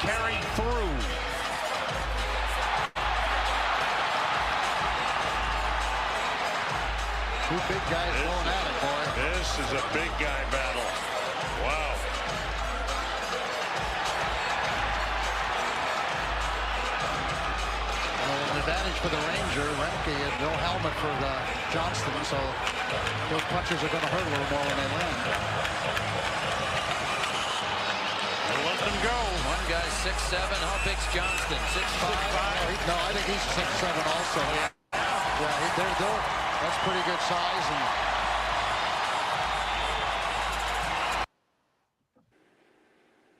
carried through. Two big guys going at it, boy. This is a big guy battle. Wow. An advantage for the Ranger. Remke had no helmet for Johnston, so those punches are going to hurt a little more when they land. They'll let them go. One guy's 6'7". How big's Johnston? 6'5"? No, I think he's 6'7" also. Yeah, that's pretty good size. And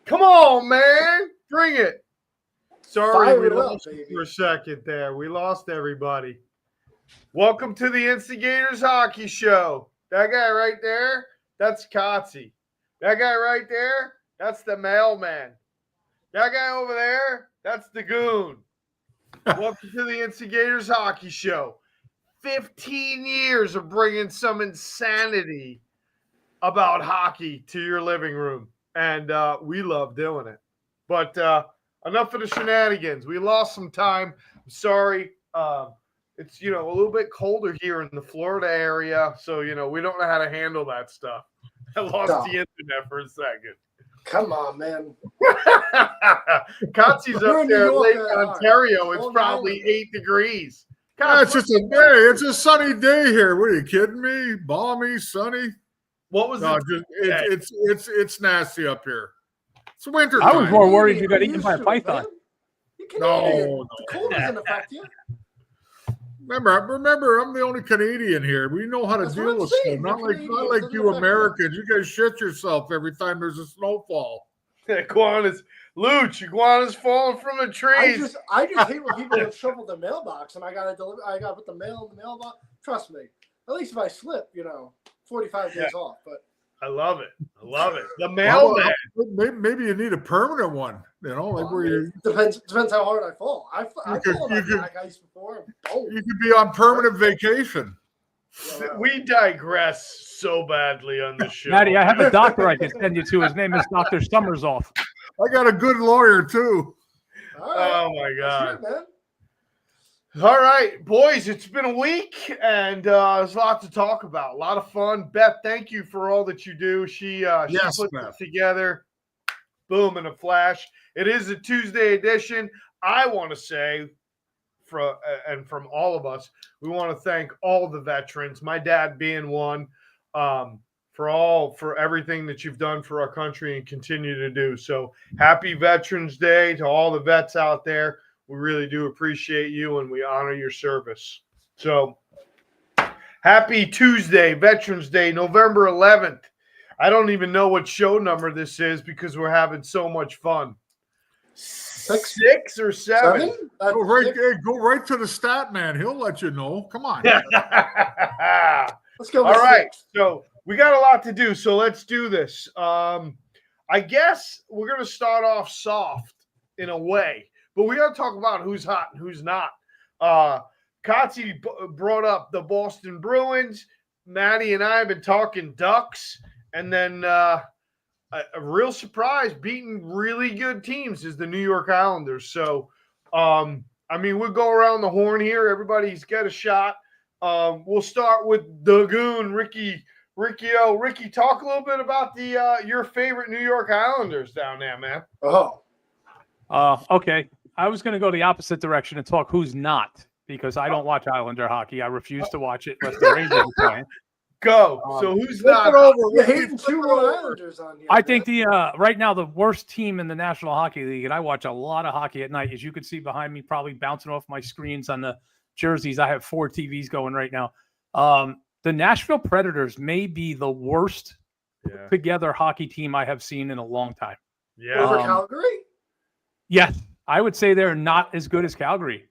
come on, man. Bring it. Sorry, Fire we it up, lost you baby. for a second there. We lost everybody. Welcome to the Instigators Hockey Show. That guy right there, that's Kotze. That guy right there, that's the mailman. That guy over there, that's the goon. Welcome to the Instigators Hockey Show. 15 years of bringing some insanity about hockey to your living room. And we love doing it. But enough of the shenanigans. We lost some time. I'm sorry. It's, a little bit colder here in the Florida area. So, we don't know how to handle that stuff. I lost the internet for a second. Come on, man. Kotze's You're up in there in New Lake York, Ontario. It's Long probably Island. 8 degrees. It's just a day. It's a sunny day here. What are you kidding me? Balmy, sunny. What was it's nasty up here. It's winter. I was time. more worried you got eaten by a python. The cold doesn't affect you. Remember, I'm the only Canadian here. We know how to That's deal what I'm with saying. stuff. Not You're like Canadian. you Americans. You guys shit yourself every time there's a snowfall. Iguanas. Luch, iguanas falling from the trees. I just hate when people would shovel the mailbox and I got to put the mail in the mailbox. Trust me. At least if I slip, 45 days off. But I love it. The mailman. Maybe you need a permanent one. Where you depends how hard I fall. I've fallen on black ice before. You could be on permanent vacation. We digress so badly on this show. Maddie, I have a doctor I can send you to. His name is Dr. Summersoff. I got a good lawyer too. Oh my God. Man. All right, boys, it's been a week and there's a lot to talk about. A lot of fun. Beth, thank you for all that you do. She put this together. Boom, in a flash. It is a Tuesday edition. I want to say, from all of us, we want to thank all the veterans, my dad being one, for everything that you've done for our country and continue to do. So happy Veterans Day to all the vets out there. We really do appreciate you and we honor your service. So happy Tuesday, Veterans Day, November 11th. I don't even know what show number this is because we're having so much fun. 6 or 7? Go right to the stat man. He'll let you know. Come on. Let's go. All right. So we got a lot to do. So let's do this. I guess we're going to start off soft in a way, but we got to talk about who's hot and who's not. Kotze brought up the Boston Bruins. Maddie and I have been talking Ducks. And then a real surprise, beating really good teams is the New York Islanders. So, we'll go around the horn here. Everybody's got a shot. We'll start with the goon, Ricky O. Ricky, talk a little bit about your favorite New York Islanders down there, man. Okay. I was going to go the opposite direction and talk who's not, because I don't watch Islander hockey. I refuse to watch it unless the Rangers are playing. Go. So who's not? You're hating 2 Islanders on here. I think right now the worst team in the National Hockey League, and I watch a lot of hockey at night, as you can see behind me, probably bouncing off my screens on the jerseys. I have 4 TVs going right now. The Nashville Predators may be the worst together hockey team I have seen in a long time. Yeah. Over Calgary? Yes, I would say they're not as good as Calgary.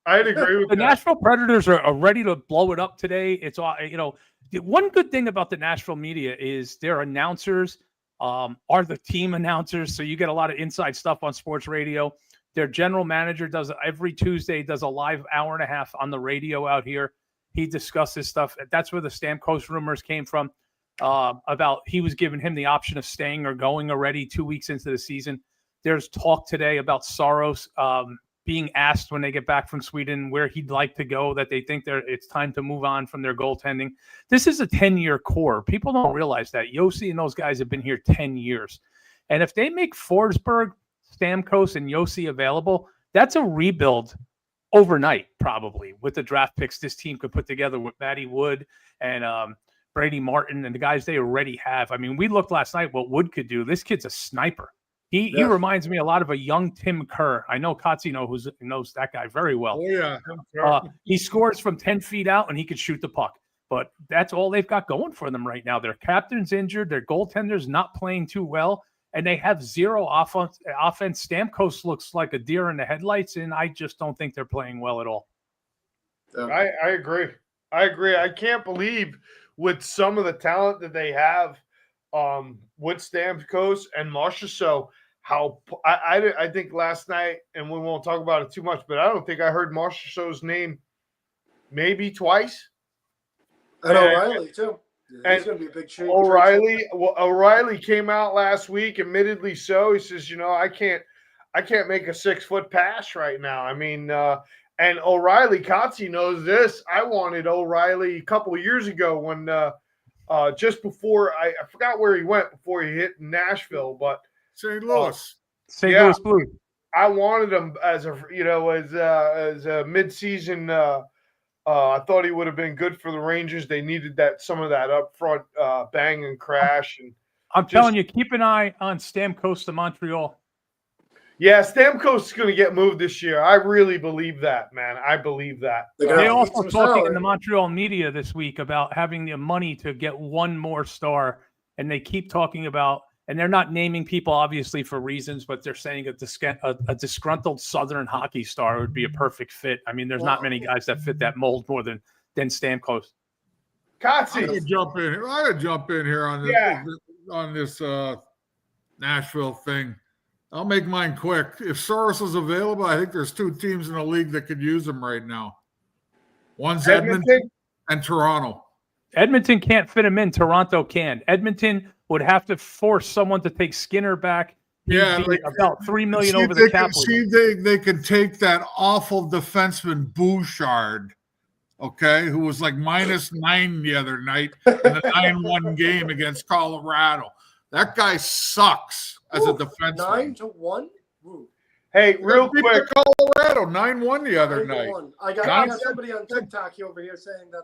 I'd agree with the that. Nashville Predators are ready to blow it up today. It's one good thing about the Nashville media is their announcers are the team announcers, so you get a lot of inside stuff on sports radio. Their general manager does every Tuesday a live hour and a half on the radio out here. He discusses stuff. That's where the Stamkos rumors came from about he was giving him the option of staying or going already 2 weeks into the season. There's talk today about Soros being asked when they get back from Sweden where he'd like to go, that they think it's time to move on from their goaltending. This is a 10-year core. People don't realize that. Yossi and those guys have been here 10 years. And if they make Forsberg, Stamkos, and Yossi available, that's a rebuild overnight, probably, with the draft picks this team could put together with Matty Wood and Brady Martin and the guys they already have. I mean, we looked last night what Wood could do. This kid's a sniper. He reminds me a lot of a young Tim Kerr. I know Kotze knows that guy very well. Oh, yeah. He scores from 10 feet out, and he can shoot the puck. But that's all they've got going for them right now. Their captain's injured. Their goaltender's not playing too well, and they have zero offense. Stamkos looks like a deer in the headlights, and I just don't think they're playing well at all. I agree. I can't believe with some of the talent that they have with Stamkos and Marchessault, how I think last night, and we won't talk about it too much, but I don't think I heard Marchessault's name maybe twice. And O'Reilly too. He's going to be a big change. O'Reilly came out last week, admittedly so. He says, I can't make a 6-foot pass right now. I mean, and O'Reilly, Kotze knows this. I wanted O'Reilly a couple of years ago when just before I forgot where he went before he hit Nashville, but St. Louis. St. Louis Blue. I wanted him as a midseason. I thought he would have been good for the Rangers. They needed some of that up front bang and crash. And I'm telling you, keep an eye on Stamkos to Montreal. Yeah, Stamkos is going to get moved this year. I really believe that, man. I believe that. They also talking in the Montreal media this week about having the money to get one more star, and they keep talking about, and they're not naming people obviously for reasons, but they're saying a disgruntled Southern hockey star would be a perfect fit. I mean, there's not many guys that fit that mold more than Stamkos. Kotze. I gotta jump in here on this Nashville thing. I'll make mine quick. If Soros is available, I think there's two teams in the league that could use him right now. One's Edmonton and Toronto. Edmonton can't fit him in. Toronto can. Edmonton would have to force someone to take Skinner back. Yeah, about $3 million over the cap. They could take that awful defenseman Bouchard, okay, who was like -9 the other night in the 9-1 game against Colorado. That guy sucks as a defenseman. 9-1. Hey, real quick, Colorado 9-1 the other night. I got somebody on TikTok over here saying that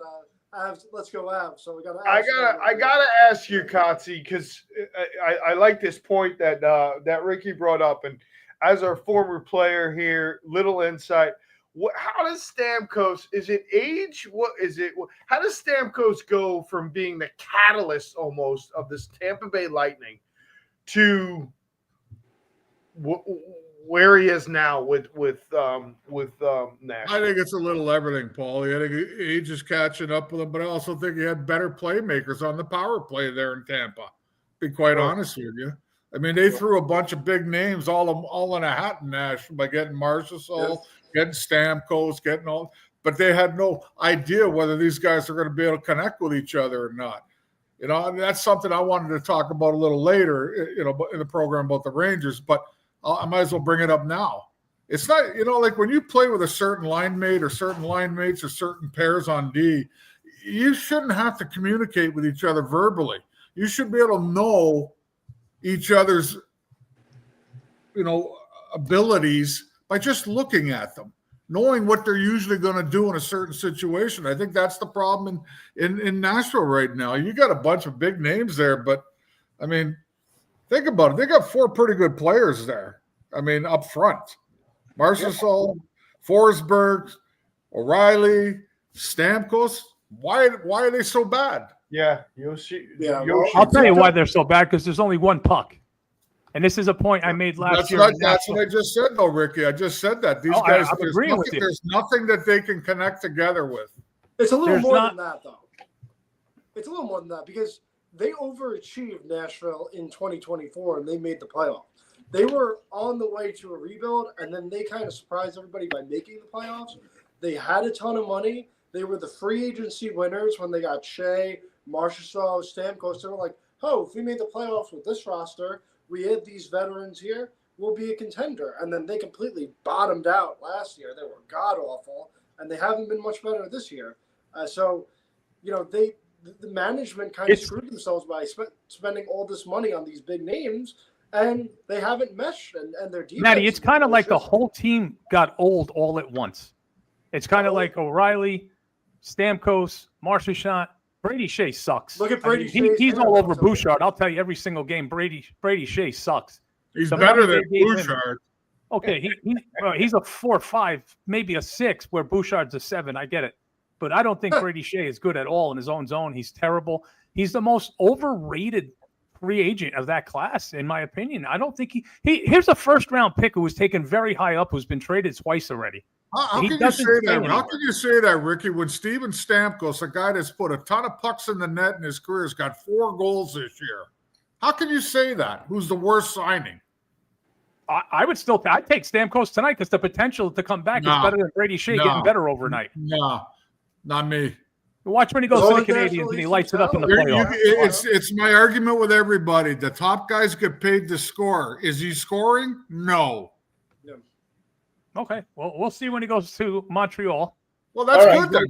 let's go Avs. So we got. I gotta ask you, Kotze, because I like this point that Ricky brought up, and as our former player here, little insight. How does Stamkos? Is it age? What is it? How does Stamkos go from being the catalyst almost of this Tampa Bay Lightning to where he is now with Nash? I think it's a little everything, Paul. I think age is catching up with him, but I also think he had better playmakers on the power play there in Tampa. Be quite honest with you. I mean, they threw a bunch of big names all in a hat in Nash by getting Marchessault, getting Stamkos, getting all, but they had no idea whether these guys are going to be able to connect with each other or not. And that's something I wanted to talk about a little later, in the program about the Rangers, but I might as well bring it up now. It's not, like when you play with a certain line mate or certain line mates or certain pairs on D, you shouldn't have to communicate with each other verbally. You should be able to know each other's, abilities by just looking at them, knowing what they're usually going to do in a certain situation. I think that's the problem in Nashville right now. You got a bunch of big names there, but I mean, think about it. They got 4 pretty good players there. I mean, up front. Marchessault, Forsberg, O'Reilly, Stamkos. Why are they so bad? Yeah, Yoshi. I'll tell you why they're so bad, because there's only one puck. And this is a point I made last year. That's what I just said, though, Ricky. I just said that. These guys, there's nothing that they can connect together with. It's a little more than that, though. It's a little more than that, because they overachieved Nashville in 2024, and they made the playoffs. They were on the way to a rebuild, and then they kind of surprised everybody by making the playoffs. They had a ton of money. They were the free agency winners when they got Shea, Marchessault, Stamkos. They were like, if we made the playoffs with this roster, we had these veterans here, will be a contender. And then they completely bottomed out last year. They were god-awful, and they haven't been much better this year. So, the management kind of screwed themselves by spending all this money on these big names, and they haven't meshed, and their defense. Matty, it's kind of like the whole team got old all at once. It's kind of like O'Reilly, Stamkos, Marchand. Brady Shea sucks. Look at Brady Shea. He's all over Bouchard. I'll tell you every single game. Brady Shea sucks. He's better than Bouchard. Okay, he's a 4 or 5, maybe a 6, where Bouchard's a 7. I get it. But I don't think Brady Shea is good at all in his own zone. He's terrible. He's the most overrated free agent of that class, in my opinion. I don't think here's a first-round pick who was taken very high up, who's been traded twice already. How can you say that? How can you say that, Ricky? When Steven Stamkos, a guy that's put a ton of pucks in the net in his career, has got 4 goals this year. How can you say that? Who's the worst signing? I would still. I'd take Stamkos tonight because the potential to come back is better than Brady Shea getting better overnight. No, not me. Watch when he goes to the Canadiens and he lights it up in the playoffs. It's my argument with everybody. The top guys get paid to score. Is he scoring? No. Okay, well, we'll see when he goes to Montreal. Well, that's good then.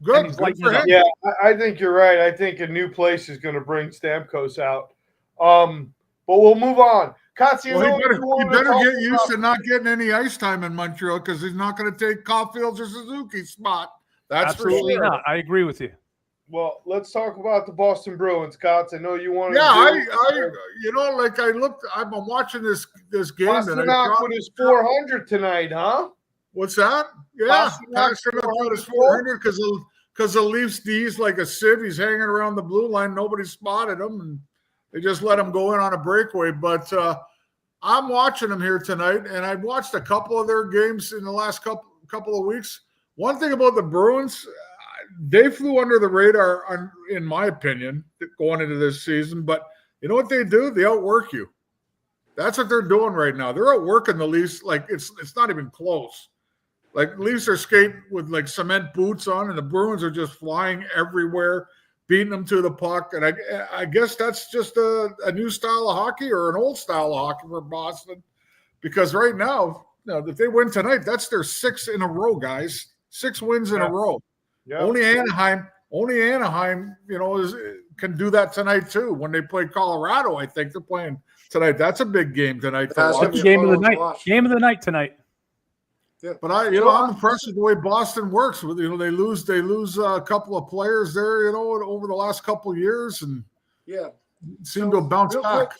Good for him. Yeah, I think you're right. I think a new place is going to bring Stamkos out. But we'll move on. Katsi, he better get used to not getting any ice time in Montreal because he's not going to take Caulfield's or Suzuki's spot. That's absolutely for sure. Not. I agree with you. Well, let's talk about the Boston Bruins, Katz. I know you want to. Yeah, I'm watching this game. Pasternak with his 400 tonight, huh? What's that? Yeah, Pasternak with his 400 because the Leafs D's like a sieve. He's hanging around the blue line. Nobody spotted him, and they just let him go in on a breakaway. But I'm watching him here tonight, and I've watched a couple of their games in the last couple of weeks. One thing about the Bruins, they flew under the radar, in my opinion, going into this season. But you know what they do? They outwork you. That's what they're doing right now. They're outworking the Leafs like it's not even close. Like Leafs are skating with like cement boots on, and the Bruins are just flying everywhere, beating them to the puck. And I guess that's just a new style of hockey or an old style of hockey for Boston. Because right now, if they win tonight, that's their 6 in a row, guys. 6 wins in a row. Yeah. Only Anaheim, can do that tonight too. When they play Colorado, I think they're playing tonight. That's a big game tonight. That's the game of the night. Game of the night tonight. Yeah. But I'm impressed with the way Boston works. With they lose a couple of players there, over the last couple of years, and seem to have bounced back.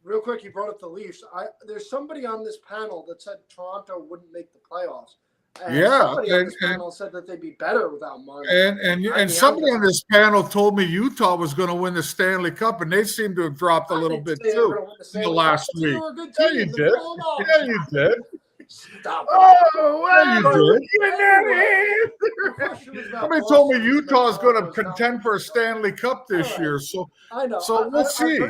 Real quick, you brought up the Leafs. There's somebody on this panel that said Toronto wouldn't make the playoffs. And somebody on this panel said that they'd be better without Marner. And somebody on this panel told me Utah was going to win the Stanley Cup, and they seem to have dropped a little bit too in the last week. Yeah, you did. Yeah, you did. Stop. Oh, you did. Somebody told me Utah is going to contend for a Stanley Cup this year. So I know. So we'll see.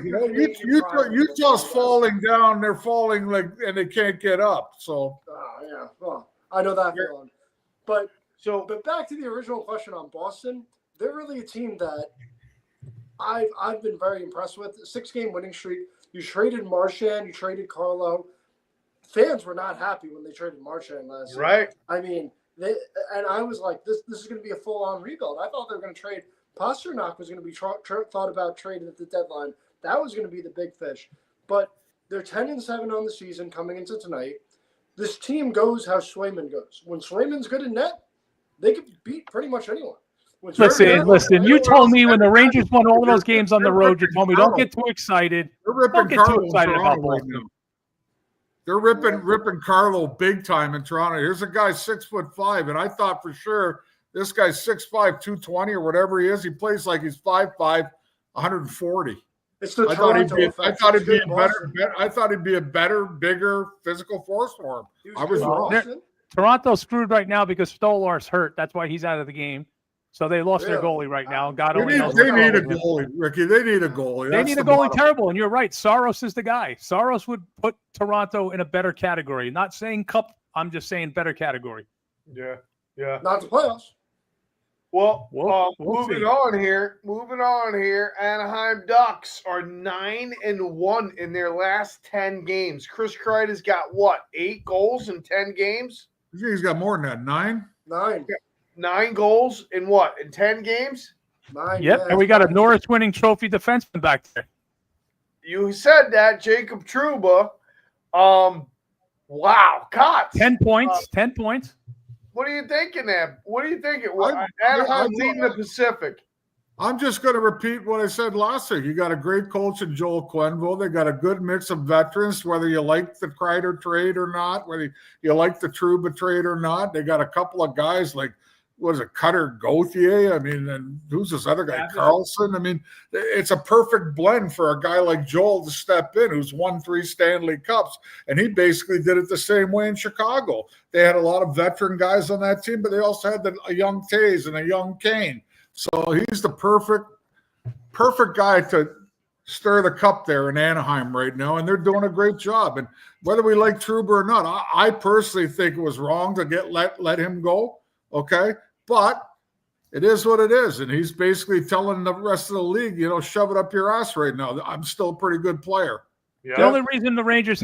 Utah's falling down. They're falling and they can't get up. So yeah. Well, I know that feeling. But back to the original question on Boston, they're really a team that I've been very impressed with. 6-game winning streak. You traded Marchand, you traded Carlo. Fans were not happy when they traded Marchand last year. Right. I mean, I was like, this is going to be a full-on rebuild. I thought they were going to trade. Pasternak was going to be thought about trading at the deadline. That was going to be the big fish. But they're 10-7 on the season coming into tonight. This team goes how Swayman goes. When Swayman's good in net, they could beat pretty much anyone. Listen. You told me when the Rangers won all of those games on the road, you told me don't get too excited. Don't get too excited about Boston. They're ripping Carlo big time in Toronto. Here's a guy 6'5", and I thought for sure this guy's 6'5", 220 or whatever he is. He plays like he's 5'5", 140. It's the Toronto effect. I thought he'd be a better, bigger physical force for him. I was wrong. Toronto's screwed right now because Stolar's hurt. That's why he's out of the game. So they lost their goalie right now. God only knows. They need a goalie, Ricky. They need a goalie. They need a goalie terrible, and you're right. Saros is the guy. Saros would put Toronto in a better category. Not saying cup. I'm just saying better category. Yeah. Not the playoffs. Well, We'll moving see. on here. Anaheim Ducks are 9-1 in their last 10 games. Chris Kreider's got what? 8 goals in 10 games? I think he's got more than that. 9? 9. 9 goals in what? In 10 games? 9. Yep, yeah, and we got a fine. Norris winning trophy defenseman back there. You said that, Jacob Trouba. Wow, Cots. 10 points. 10 points. What are you thinking there? What are you thinking? I- Anaheim I- leading the Pacific. I'm just going to repeat what I said last week. You got a great coach in Joel Quenneville. They got a good mix of veterans, whether you like the Kreider trade or not, whether you like the Trouba trade or not. They got a couple of guys like, what is it, Cutter Gauthier? I mean, and who's this other guy, Carlson? I mean, it's a perfect blend for a guy like Joel to step in who's won 3 Stanley Cups. And he basically did it the same way in Chicago. They had a lot of veteran guys on that team, but they also had a young Taves and a young Kane. So he's the perfect guy to stir the cup there in Anaheim right now, and they're doing a great job. And whether we like Trouba or not, I personally think it was wrong to let him go. Okay, but it is what it is, and he's basically telling the rest of the league, shove it up your ass right now. I'm still a pretty good player. Yeah. The only reason the Ranger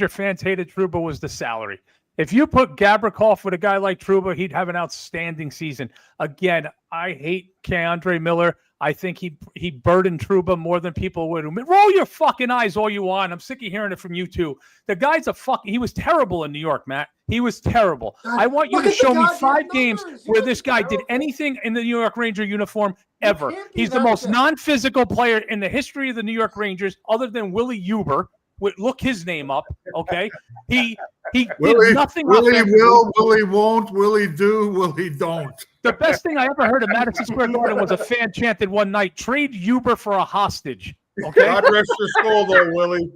fans hated Trouba was the salary. If you put Gavrikov with a guy like Trouba, he'd have an outstanding season. Again, I hate Keandre Miller. I think he burdened Trouba more than people would. Roll your fucking eyes all you want. I'm sick of hearing it from you too. The guy's he was terrible in New York, Matt. He was terrible. I want you to show me 5 games where this guy did anything in the New York Ranger uniform ever. He's the most non-physical player in the history of the New York Rangers, other than Willie Huber. Look his name up, okay? He did nothing. Willie will, Willie won't, Willie do, Willie don't. The best thing I ever heard at Madison Square Garden was a fan chanted one night, "Trade Huber for a hostage." Okay, God rest your soul, though, Willie.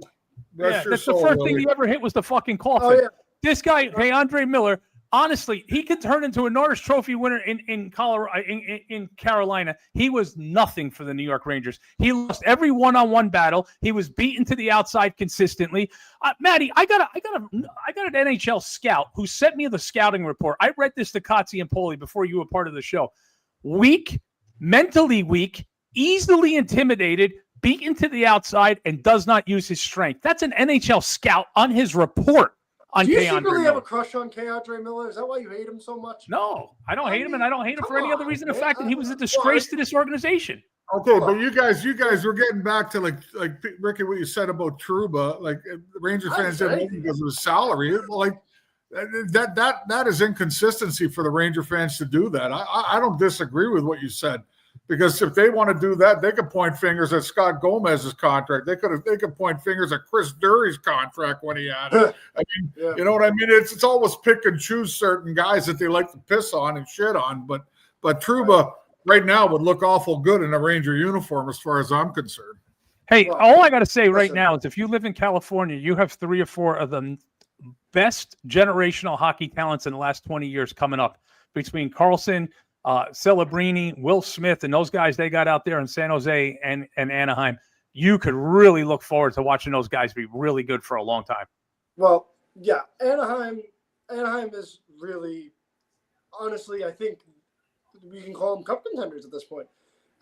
That's the first thing he ever hit was the fucking coffin. Oh, yeah. This guy, Andre Miller, honestly, he could turn into a Norris Trophy winner in Colorado, in Carolina. He was nothing for the New York Rangers. He lost every one-on-one battle. He was beaten to the outside consistently. Maddie, I got an NHL scout who sent me the scouting report. I read this to Kotze and Paulie before you were part of the show. Weak, mentally weak, easily intimidated, beaten to the outside, and does not use his strength. That's an NHL scout on his report. Do you secretly have a crush on Keandre Miller? Is that why you hate him so much? No, I don't hate him, and I don't hate him for any other reason. The fact that he was a disgrace to this organization. Okay, but you guys were getting back to like Ricky, what you said about Trouba. Like the Ranger fans didn't move because of his salary. Like that is inconsistency for the Ranger fans to do that. I don't disagree with what you said. Because if they want to do that, they could point fingers at Scott Gomez's contract. They could point fingers at Chris Dury's contract when he had it. I mean, You know what I mean? It's always pick and choose certain guys that they like to piss on and shit on. But Trouba right now would look awful good in a Ranger uniform as far as I'm concerned. Hey, all I got to say right now is if you live in California, you have 3 or 4 of the best generational hockey talents in the last 20 years coming up between Carlson, Celebrini, Will Smith, and those guys they got out there in San Jose and Anaheim. You could really look forward to watching those guys be really good for a long time. Well, yeah, Anaheim is really, honestly, I think we can call them cup contenders at this point.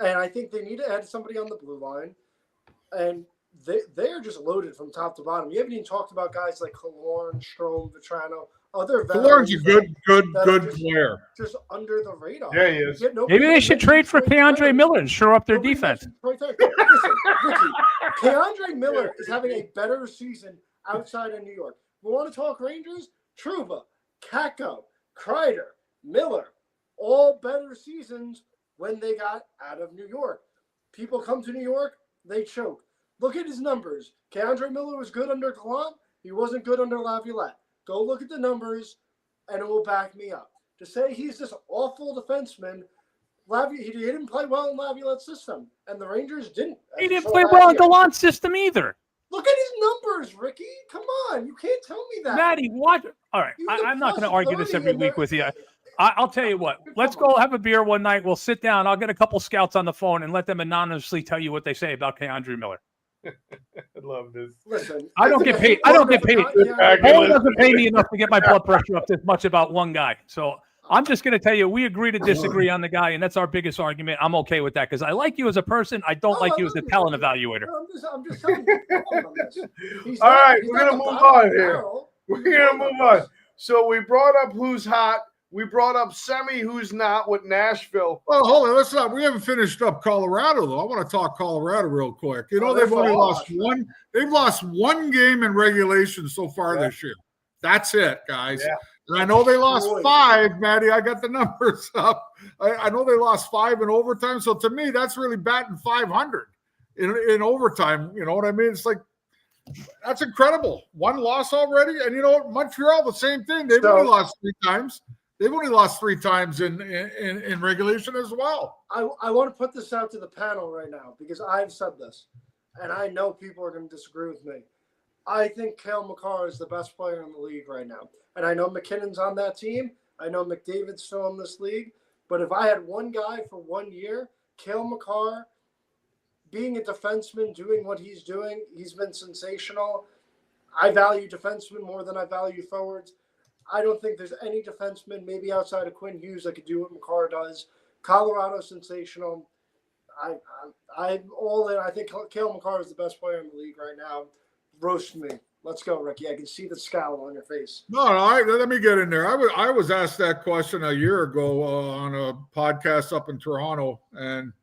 And I think they need to add somebody on the blue line. And they are just loaded from top to bottom. You haven't even talked about guys like Killorn, Strome, Vetrano. Killorn's a good player. Just under the radar. Yeah, he is. Maybe they should trade for Keandre Miller and shore up their defense. Listen, Ricky, Keandre Miller is having a better season outside of New York. We want to talk Rangers? Trouba, Kakko, Kreider, Miller, all better seasons when they got out of New York. People come to New York, they choke. Look at his numbers. Keandre Miller was good under Gallant. He wasn't good under Laviolette. Go look at the numbers, and it will back me up. To say he's this awful defenseman, he didn't play well in Laviolette's system, and the Rangers didn't. He didn't play well in Gallant's system either. Look at his numbers, Ricky. Come on. You can't tell me that. Maddie, what? All right, I'm not going to argue this every week with you. I'll tell you what. Let's go have a beer one night. We'll sit down. I'll get a couple scouts on the phone and let them anonymously tell you what they say about Keandre Miller. I love this. Listen, I don't get paid. Paul doesn't pay me enough to get my blood pressure up this much about one guy. So I'm just going to tell you, we agree to disagree on the guy, and that's our biggest argument. I'm okay with that because I like you as a person. I don't like you as a talent evaluator. I'm just telling you. All right, we're going to move on here. We're going to move on. So we brought up who's hot. We brought up semi who's not with Nashville. Well, hold on. Let's not. We haven't finished up Colorado though. I want to talk Colorado real quick. You know, they've only lost one. They've lost one game in regulation so far this year. That's it, guys. Yeah. And I know they lost 5, Maddie. I got the numbers up. I know they lost 5 in overtime. So to me, that's really batting 500 in overtime. You know what I mean? It's like, that's incredible. 1 loss already. And you know what? Montreal, the same thing. They've only lost 3 times. They've only lost 3 times in regulation as well. I want to put this out to the panel right now because I've said this, and I know people are going to disagree with me. I think Cale Makar is the best player in the league right now. And I know McKinnon's on that team. I know McDavid's still in this league. But if I had one guy for 1 year, Cale Makar, being a defenseman, doing what he's doing, he's been sensational. I value defensemen more than I value forwards. I don't think there's any defenseman, maybe outside of Quinn Hughes, that could do what Makar does. Colorado, sensational. I'm all in. I think Cale Makar is the best player in the league right now. Roast me. Let's go, Ricky. I can see the scowl on your face. No, let me get in there. I was asked that question a year ago on a podcast up in Toronto, and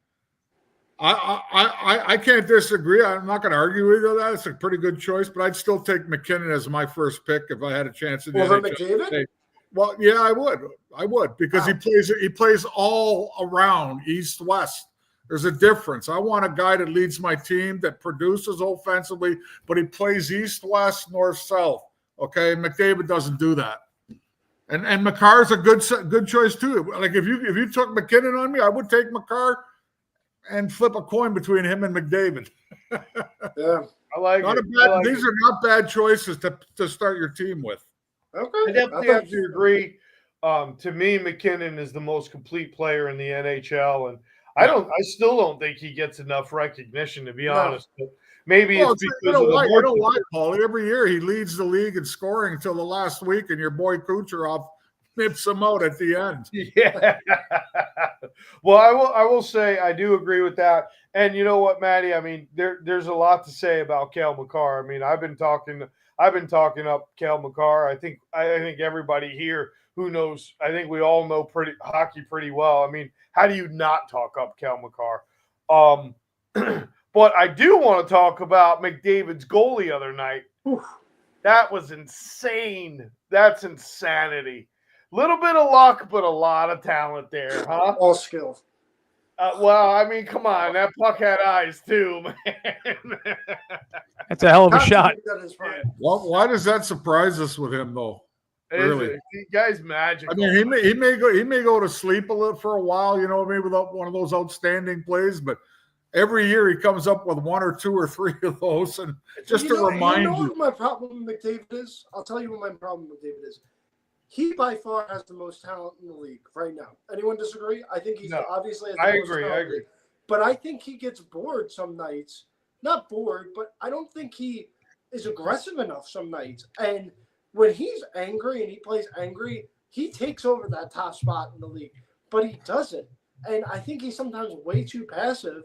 I can't disagree. I'm not going to argue with you on that. It's a pretty good choice, but I'd still take McKinnon as my first pick if I had a chance. Over McDavid? Well, yeah, I would because he plays all around east west. There's a difference. I want a guy that leads my team, that produces offensively, but he plays east west, north south. Okay, McDavid doesn't do that. And Makar's a good choice too. Like if you took McKinnon on me, I would take Makar and flip a coin between him and McDavid. Yeah, I like it. These are not bad choices to start your team with. Okay, I definitely have to agree. To me, McKinnon is the most complete player in the NHL, and I still don't think he gets enough recognition, to be honest. But maybe it's because of the don't lie, Paulie. Every year he leads the league in scoring until the last week, and your boy Kucherov nips him out at the end. Yeah. Well, I will say I do agree with that. And you know what, Maddie? I mean, there's a lot to say about Cale Makar. I mean, I've been talking up Cale Makar. I think everybody here who knows, I think we all know hockey pretty well. I mean, how do you not talk up Cale Makar? But I do want to talk about McDavid's goal the other night. Oof. That was insane. That's insanity. Little bit of luck, but a lot of talent there, huh? All skill. Well, I mean, come on. That puck had eyes too, man. That's a hell of a shot. Well, why does that surprise us with him, though? Really, the guy's magical. I mean, he may go to sleep a little for a while, you know, maybe without one of those outstanding plays, but every year he comes up with 1 or 2 or 3 of those, and just to remind you. You know what my problem with McDavid is? I'll tell you what my problem with McDavid is. He by far has the most talent in the league right now. Anyone disagree? I think he's obviously has the most talent. I agree. But I think he gets bored some nights. Not bored, but I don't think he is aggressive enough some nights. And when he's angry and he plays angry, he takes over that top spot in the league. But he doesn't. And I think he's sometimes way too passive,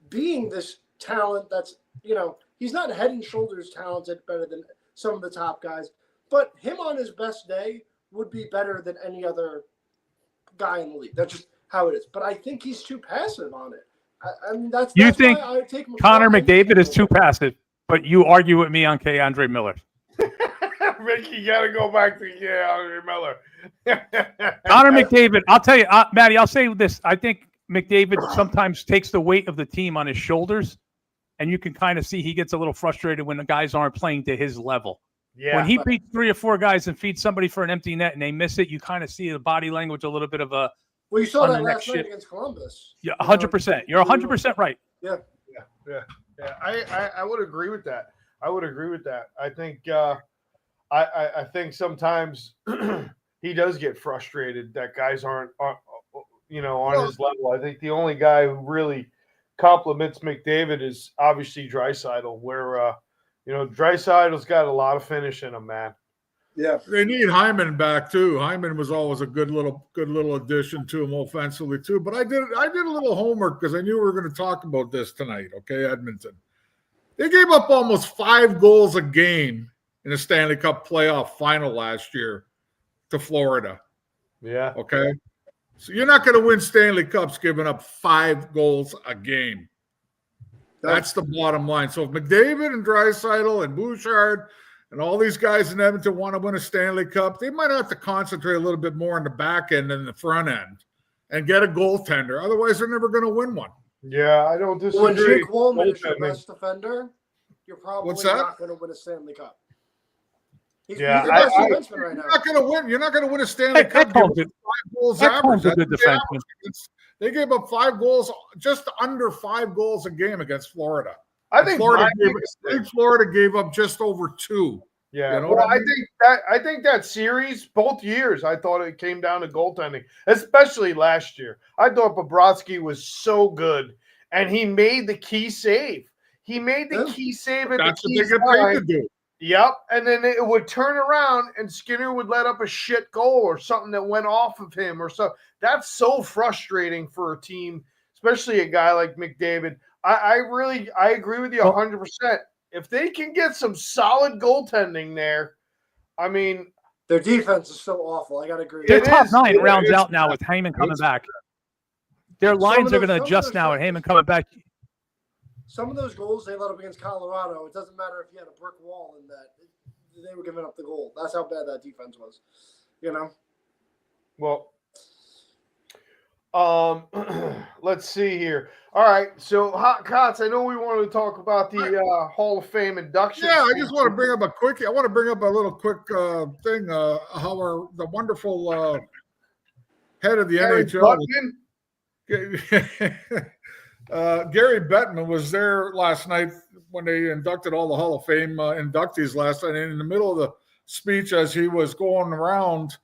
being this talent that's, you know, he's not head and shoulders talented better than some of the top guys. But him on his best day would be better than any other guy in the league. That's just how it is. But I think he's too passive on it. I mean, that's think why I take Connor McDavid is too passive, but you argue with me on Andre Miller. Ricky, you got to go back to Andre Miller. Connor McDavid, I'll tell you, Matty, I'll say this. I think McDavid sometimes takes the weight of the team on his shoulders, and you can kind of see he gets a little frustrated when the guys aren't playing to his level. Yeah, when he beats 3 or 4 guys and feeds somebody for an empty net and they miss it, you kind of see the body language a little bit of a. Well, you saw that last night against Columbus. Yeah, 100%. You're 100% right. Yeah. I would agree with that. I think I think sometimes he does get frustrated that guys aren't on his level. I think the only guy who really compliments McDavid is obviously Draisaitl, where Draisaitl's got a lot of finish in him, man. Yeah. They need Hyman back too. Hyman was always a good little addition to him offensively too. But I did a little homework because I knew we were going to talk about this tonight. Okay, Edmonton. They gave up almost 5 goals a game in the Stanley Cup playoff final last year to Florida. Yeah. Okay. So you're not going to win Stanley Cups giving up 5 goals a game. That's the bottom line. So if McDavid and Draisaitl and Bouchard and all these guys in Edmonton want to win a Stanley Cup, they might have to concentrate a little bit more on the back end than the front end and get a goaltender. Otherwise, they're never going to win one. Yeah, I don't disagree. When Jake Walman is your best defender, you're probably not going to win a Stanley Cup. He's the best defenseman right now. You're not going to win a Stanley Cup. Ekholm's a good defenseman. They gave up 5 goals, just under 5 goals a game against Florida. I think Florida gave up just over 2. Yeah, you know well, I mean? I think that series, both years, I thought it came down to goaltending, especially last year. I thought Bobrovsky was so good, and he made the key save. He made the key save at That's the what key they get paid to do. Yep, and then it would turn around, and Skinner would let up a shit goal or something that went off of him or so. That's so frustrating for a team, especially a guy like McDavid. I agree with you 100%. If they can get some solid goaltending there, I mean, their defense is so awful. I gotta agree. Their top 9 rounds out now with Heyman coming back. Their lines are going to adjust now with Heyman coming back. Some of those goals they let up against Colorado, it doesn't matter if you had a brick wall in that. They were giving up the goal. That's how bad that defense was. You know? Well, let's see here. All right, so Kotz, I know we wanted to talk about the Hall of Fame induction. Yeah, I just want to bring up a little quick thing. How the wonderful head of the NHL, Gary Bettman, was there last night when they inducted all the Hall of Fame inductees last night. And in the middle of the speech, as he was going around,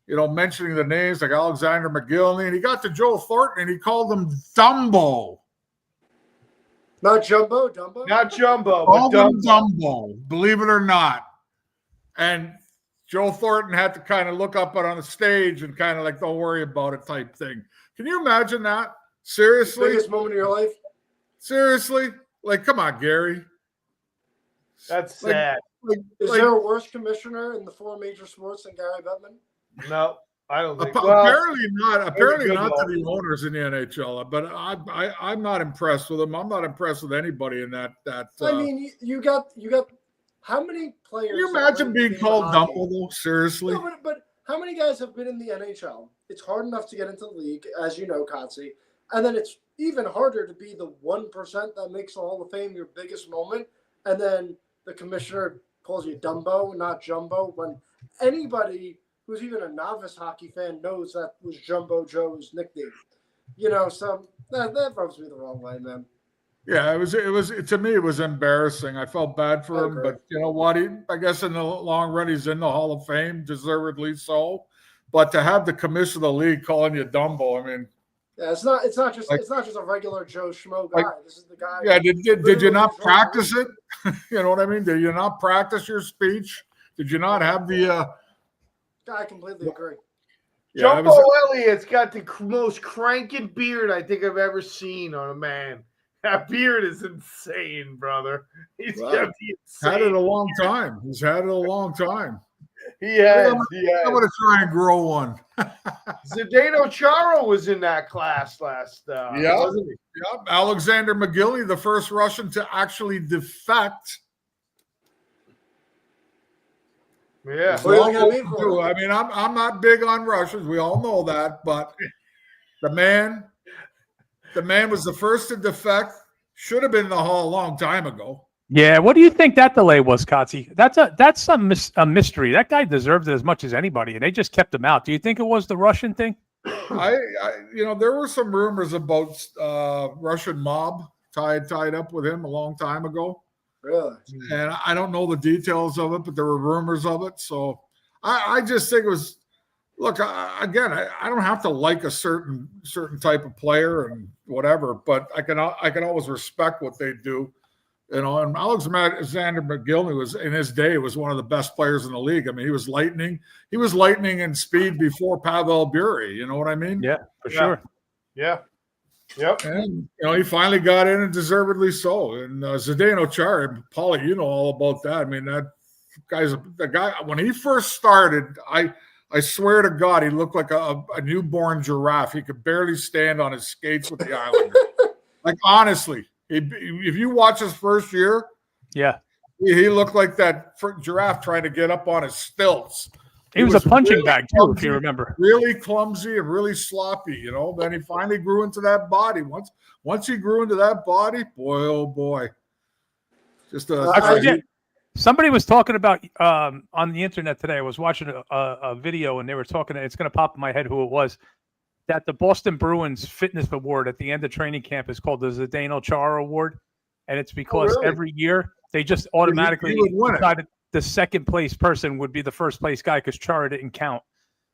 mentioning the names like Alexander McGillney, and he got to Joe Thornton and he called him Dumbo. Not Jumbo, Dumbo? Not Jumbo, but Dumbo, believe it or not. And Joe Thornton had to kind of look up on the stage and kind of like, don't worry about it type thing. Can you imagine that? Seriously? Biggest moment of your life? Seriously? Like, come on, Gary. That's sad. Is there a worse commissioner in the 4 major sports than Gary Bettman? No, I don't think. Apparently not. Apparently not to the owners in the NHL. But I'm not impressed with them. I'm not impressed with anybody in that. I mean, you got. How many players? Can you imagine being called Dumbo, though? Seriously. No, but how many guys have been in the NHL? It's hard enough to get into the league, as you know, Kotze. And then it's even harder to be the 1% that makes the Hall of Fame your biggest moment. And then the commissioner calls you Dumbo, not Jumbo. When anybody who's even a novice hockey fan knows that was Jumbo Joe's nickname. So that rubs me the wrong way, man. Yeah, it was to me, it was embarrassing. I felt bad for him, but you know what? I guess in the long run, he's in the Hall of Fame, deservedly so. But to have the commissioner of the league calling you Dumbo, I mean, yeah, it's not just a regular Joe Schmo guy. This is the guy. Yeah, did you not practice it? You know what I mean? Did you not practice your speech? Did you not have the? I completely agree. Yeah, Jumbo Elliott's got the most cranking beard I think I've ever seen on a man. That beard is insane, brother. He's got the insane had it a long time. He's had it a long time. He has. I'm going to try and grow one. Zdeno Chara was in that class last. Wasn't he? Yep. Alexander McGillney, the first Russian to actually defect. Yeah. I mean, I'm not big on Russians. We all know that, but the man was the first to defect. Should have been in the Hall a long time ago. Yeah, what do you think that delay was, Kotze? That's a mystery. That guy deserves it as much as anybody, and they just kept him out. Do you think it was the Russian thing? There were some rumors about Russian mob tied up with him a long time ago. Really? And I don't know the details of it, but there were rumors of it. So I just think it was. Look, I don't have to like a certain type of player and whatever, but I can always respect what they do. And Alexander McGillney was in his day was one of the best players in the league. I mean, he was lightning. He was lightning in speed before Pavel Bure. You know what I mean? Yeah, for sure. Yeah. Yep. And he finally got in, and deservedly so. And Zdeno Chara, Paulie, you know all about that. I mean, that guy's the guy. When he first started, I swear to God, he looked like a newborn giraffe. He could barely stand on his skates with the Islanders. Like, honestly, if you watch his first year, yeah, he looked like that giraffe trying to get up on his stilts. He was a punching really bag, too, clumsy, if you remember. Really clumsy and really sloppy, Then he finally grew into that body. Once he grew into that body, boy, oh boy. Just I forget. Somebody was talking about on the internet today. I was watching a video, and they were talking. It's going to pop in my head who it was. That the Boston Bruins Fitness Award at the end of training camp is called the Zdeno Chara Award, and it's because every year they just automatically decided the second place person would be the first place guy because Chara didn't count.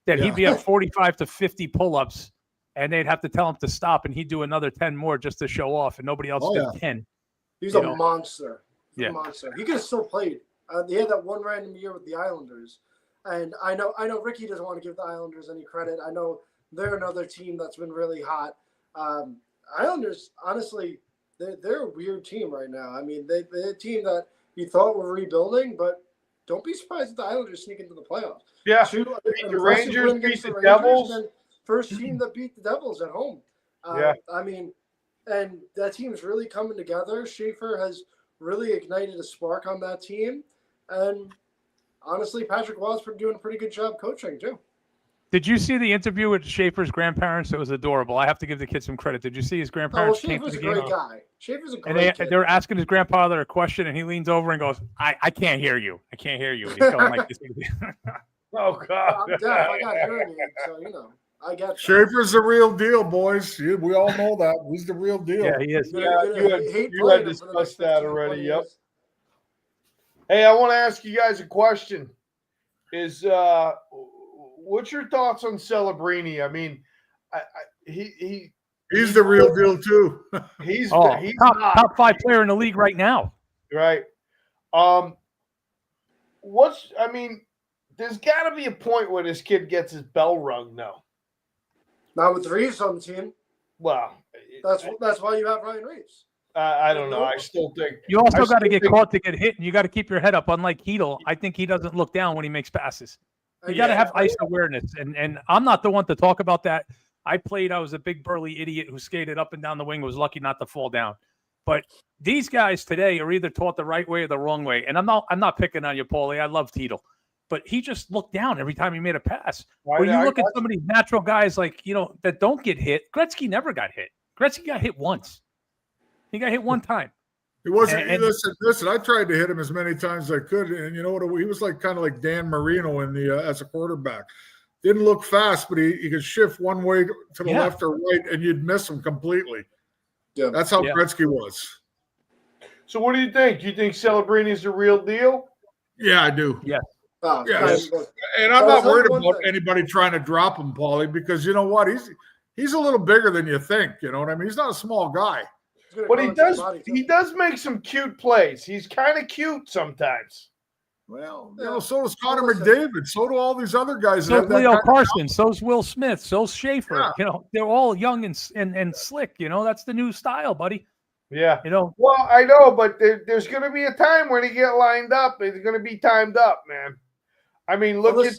That he'd be at 45 to 50 pull-ups, and they'd have to tell him to stop, and he'd do another 10 more just to show off, and nobody else did 10. He's a monster. Yeah. Monster. He could have still played. They had that one random year with the Islanders, and I know Ricky doesn't want to give the Islanders any credit. I know they're another team that's been really hot. Islanders, honestly, they're a weird team right now. I mean, they're a team that you thought were rebuilding, but don't be surprised if the Islanders sneak into the playoffs. Yeah, the Rangers beat the Devils. And first team that beat the Devils at home. I mean, and that team's really coming together. Schaefer has really ignited a spark on that team. And honestly, Patrick Waugh's doing a pretty good job coaching, too. Did you see the interview with Schaefer's grandparents? It was adorable. I have to give the kid some credit. Did you see his grandparents came to the game? Schaefer's a great guy. Schaefer's a great kid. They were asking his grandfather a question, and he leans over and goes, I can't hear you. I can't hear you. And he's going like this. Oh, God. I'm deaf. I got hearing aids, so, I get that. Schaefer's the real deal, boys. We all know that. He's the real deal. Yeah, he is. You had discussed that already. Yep. Hey, I want to ask you guys a question. What's your thoughts on Celebrini? I mean, he's the real deal too. He's top 5 player in the league right now. Right. There's got to be a point where this kid gets his bell rung now. Not with Reeves on the team. Well, that's why you have Ryan Reeves. I don't know. I still think you also got to get caught to get hit, and you got to keep your head up. Unlike Hedl, I think he doesn't look down when he makes passes. You got to have ice awareness, and I'm not the one to talk about that. I was a big burly idiot who skated up and down the wing, was lucky not to fall down. But these guys today are either taught the right way or the wrong way. And I'm not picking on you, Paulie. I love Hedl. But he just looked down every time he made a pass. When you look at some of these natural guys that don't get hit, Gretzky never got hit. Gretzky got hit once. He got hit one time. It wasn't. Listen. I tried to hit him as many times as I could, and you know what? He was kind of like Dan Marino as a quarterback. Didn't look fast, but he could shift one way to the left or right, and you'd miss him completely. Yeah, that's how Gretzky was. So, what do you think? Do you think Celebrini is the real deal? Yeah, I do. Yeah. Yes. And I'm not worried about anybody trying to drop him, Paulie, because you know what? He's a little bigger than you think. You know what I mean? He's not a small guy. But he does make some cute plays. He's kind of cute sometimes. Well, so does Connor McDavid. So do all these other guys. So's Leo Carson. So's Will Smith. So's Schaefer. Yeah. They're all young and slick. That's the new style, buddy. Yeah. Well, I know, but there's going to be a time when he get lined up. It's going to be timed up, man. I mean, look at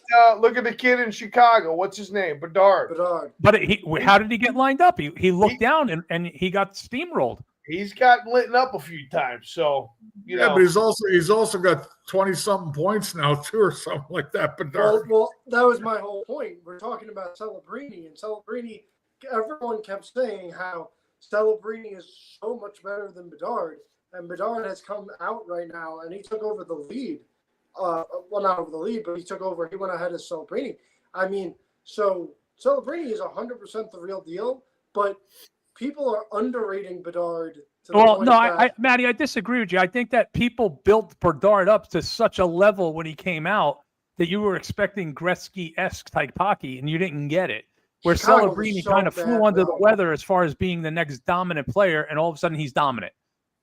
the kid in Chicago. What's his name? Bedard. But how did he get lined up? He looked down and he got steamrolled. He's gotten lit up a few times. So but he's also got 20-something points now too, or something like that. Bedard. Well, that was my whole point. We're talking about Celebrini, and Celebrini. Everyone kept saying how Celebrini is so much better than Bedard, and Bedard has come out right now, and he took over the lead. Well, not over the lead, but he took over. He went ahead of Celebrini. I mean, so Celebrini is 100% the real deal, but people are underrating Bedard. Matty, I disagree with you. I think that people built Bedard up to such a level when he came out that you were expecting Gretzky-esque type hockey, and you didn't get it. Where Celebrini kind of flew under the weather as far as being the next dominant player, and all of a sudden he's dominant.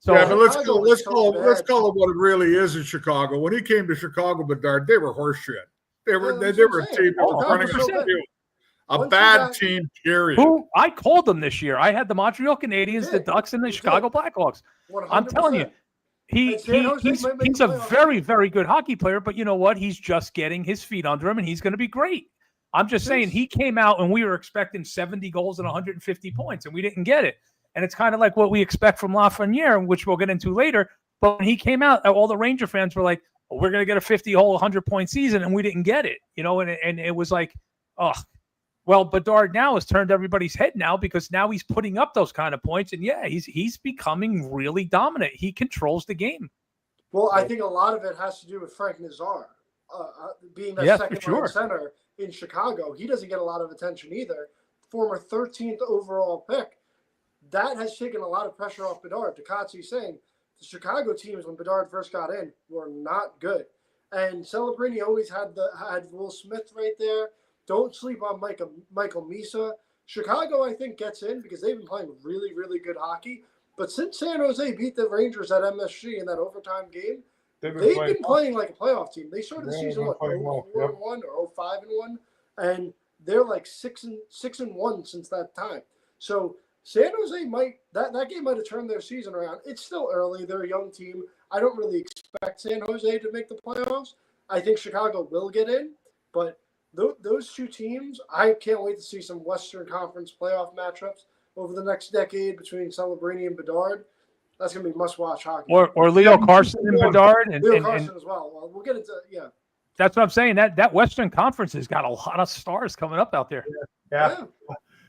So yeah, but let's Chicago call was so bad. it what it really is in Chicago. When he came to Chicago, Bedard, they were horseshit. They were Yeah, that's they what were I'm a saying. team that was Oh, running a 100%. field. A Once bad you got- team, period. who I called them this year. I had the Montreal Canadiens, the did. Ducks, and the You Chicago Blackhawks. 100%. I'm telling you, And San Jose he's might make he's the a playoffs. very, very good hockey player, but you know what? He's just getting his feet under him, and he's going to be great. I'm just saying he came out and we were expecting 70 goals and 150 points, and we didn't get it. And it's kind of like what we expect from Lafreniere, which we'll get into later. But when he came out, all the Ranger fans were like, oh, we're going to get a 50-hole, 100-point season, and we didn't get it. You know, and it was like, oh, well, Bedard now has turned everybody's head now because now he's putting up those kind of points. And, yeah, he's becoming really dominant. He controls the game. Well, I think a lot of it has to do with Frank Nazar being that Yeah, for second sure. line center in Chicago. He doesn't get a lot of attention either. Former 13th overall pick. That has taken a lot of pressure off Bedard. Ducati's saying the Chicago teams when Bedard first got in were not good. And Celebrini always had Will Smith right there. Don't sleep on Michael Misa. Chicago, I think, gets in because they've been playing really, really good hockey. But since San Jose beat the Rangers at MSG in that overtime game, they've been playing like a playoff team. They started the season, 4-1 or 5-1, and they're like 6-1 since that time. So San Jose that game might have turned their season around. It's still early. They're a young team. I don't really expect San Jose to make the playoffs. I think Chicago will get in, but those two teams, I can't wait to see some Western Conference playoff matchups over the next decade between Celebrini and Bedard. That's going to be must-watch hockey. Or Leo Carson and Bedard. Leo Carson as well. Well, we'll get into That's what I'm saying. That Western Conference has got a lot of stars coming up out there. Yeah.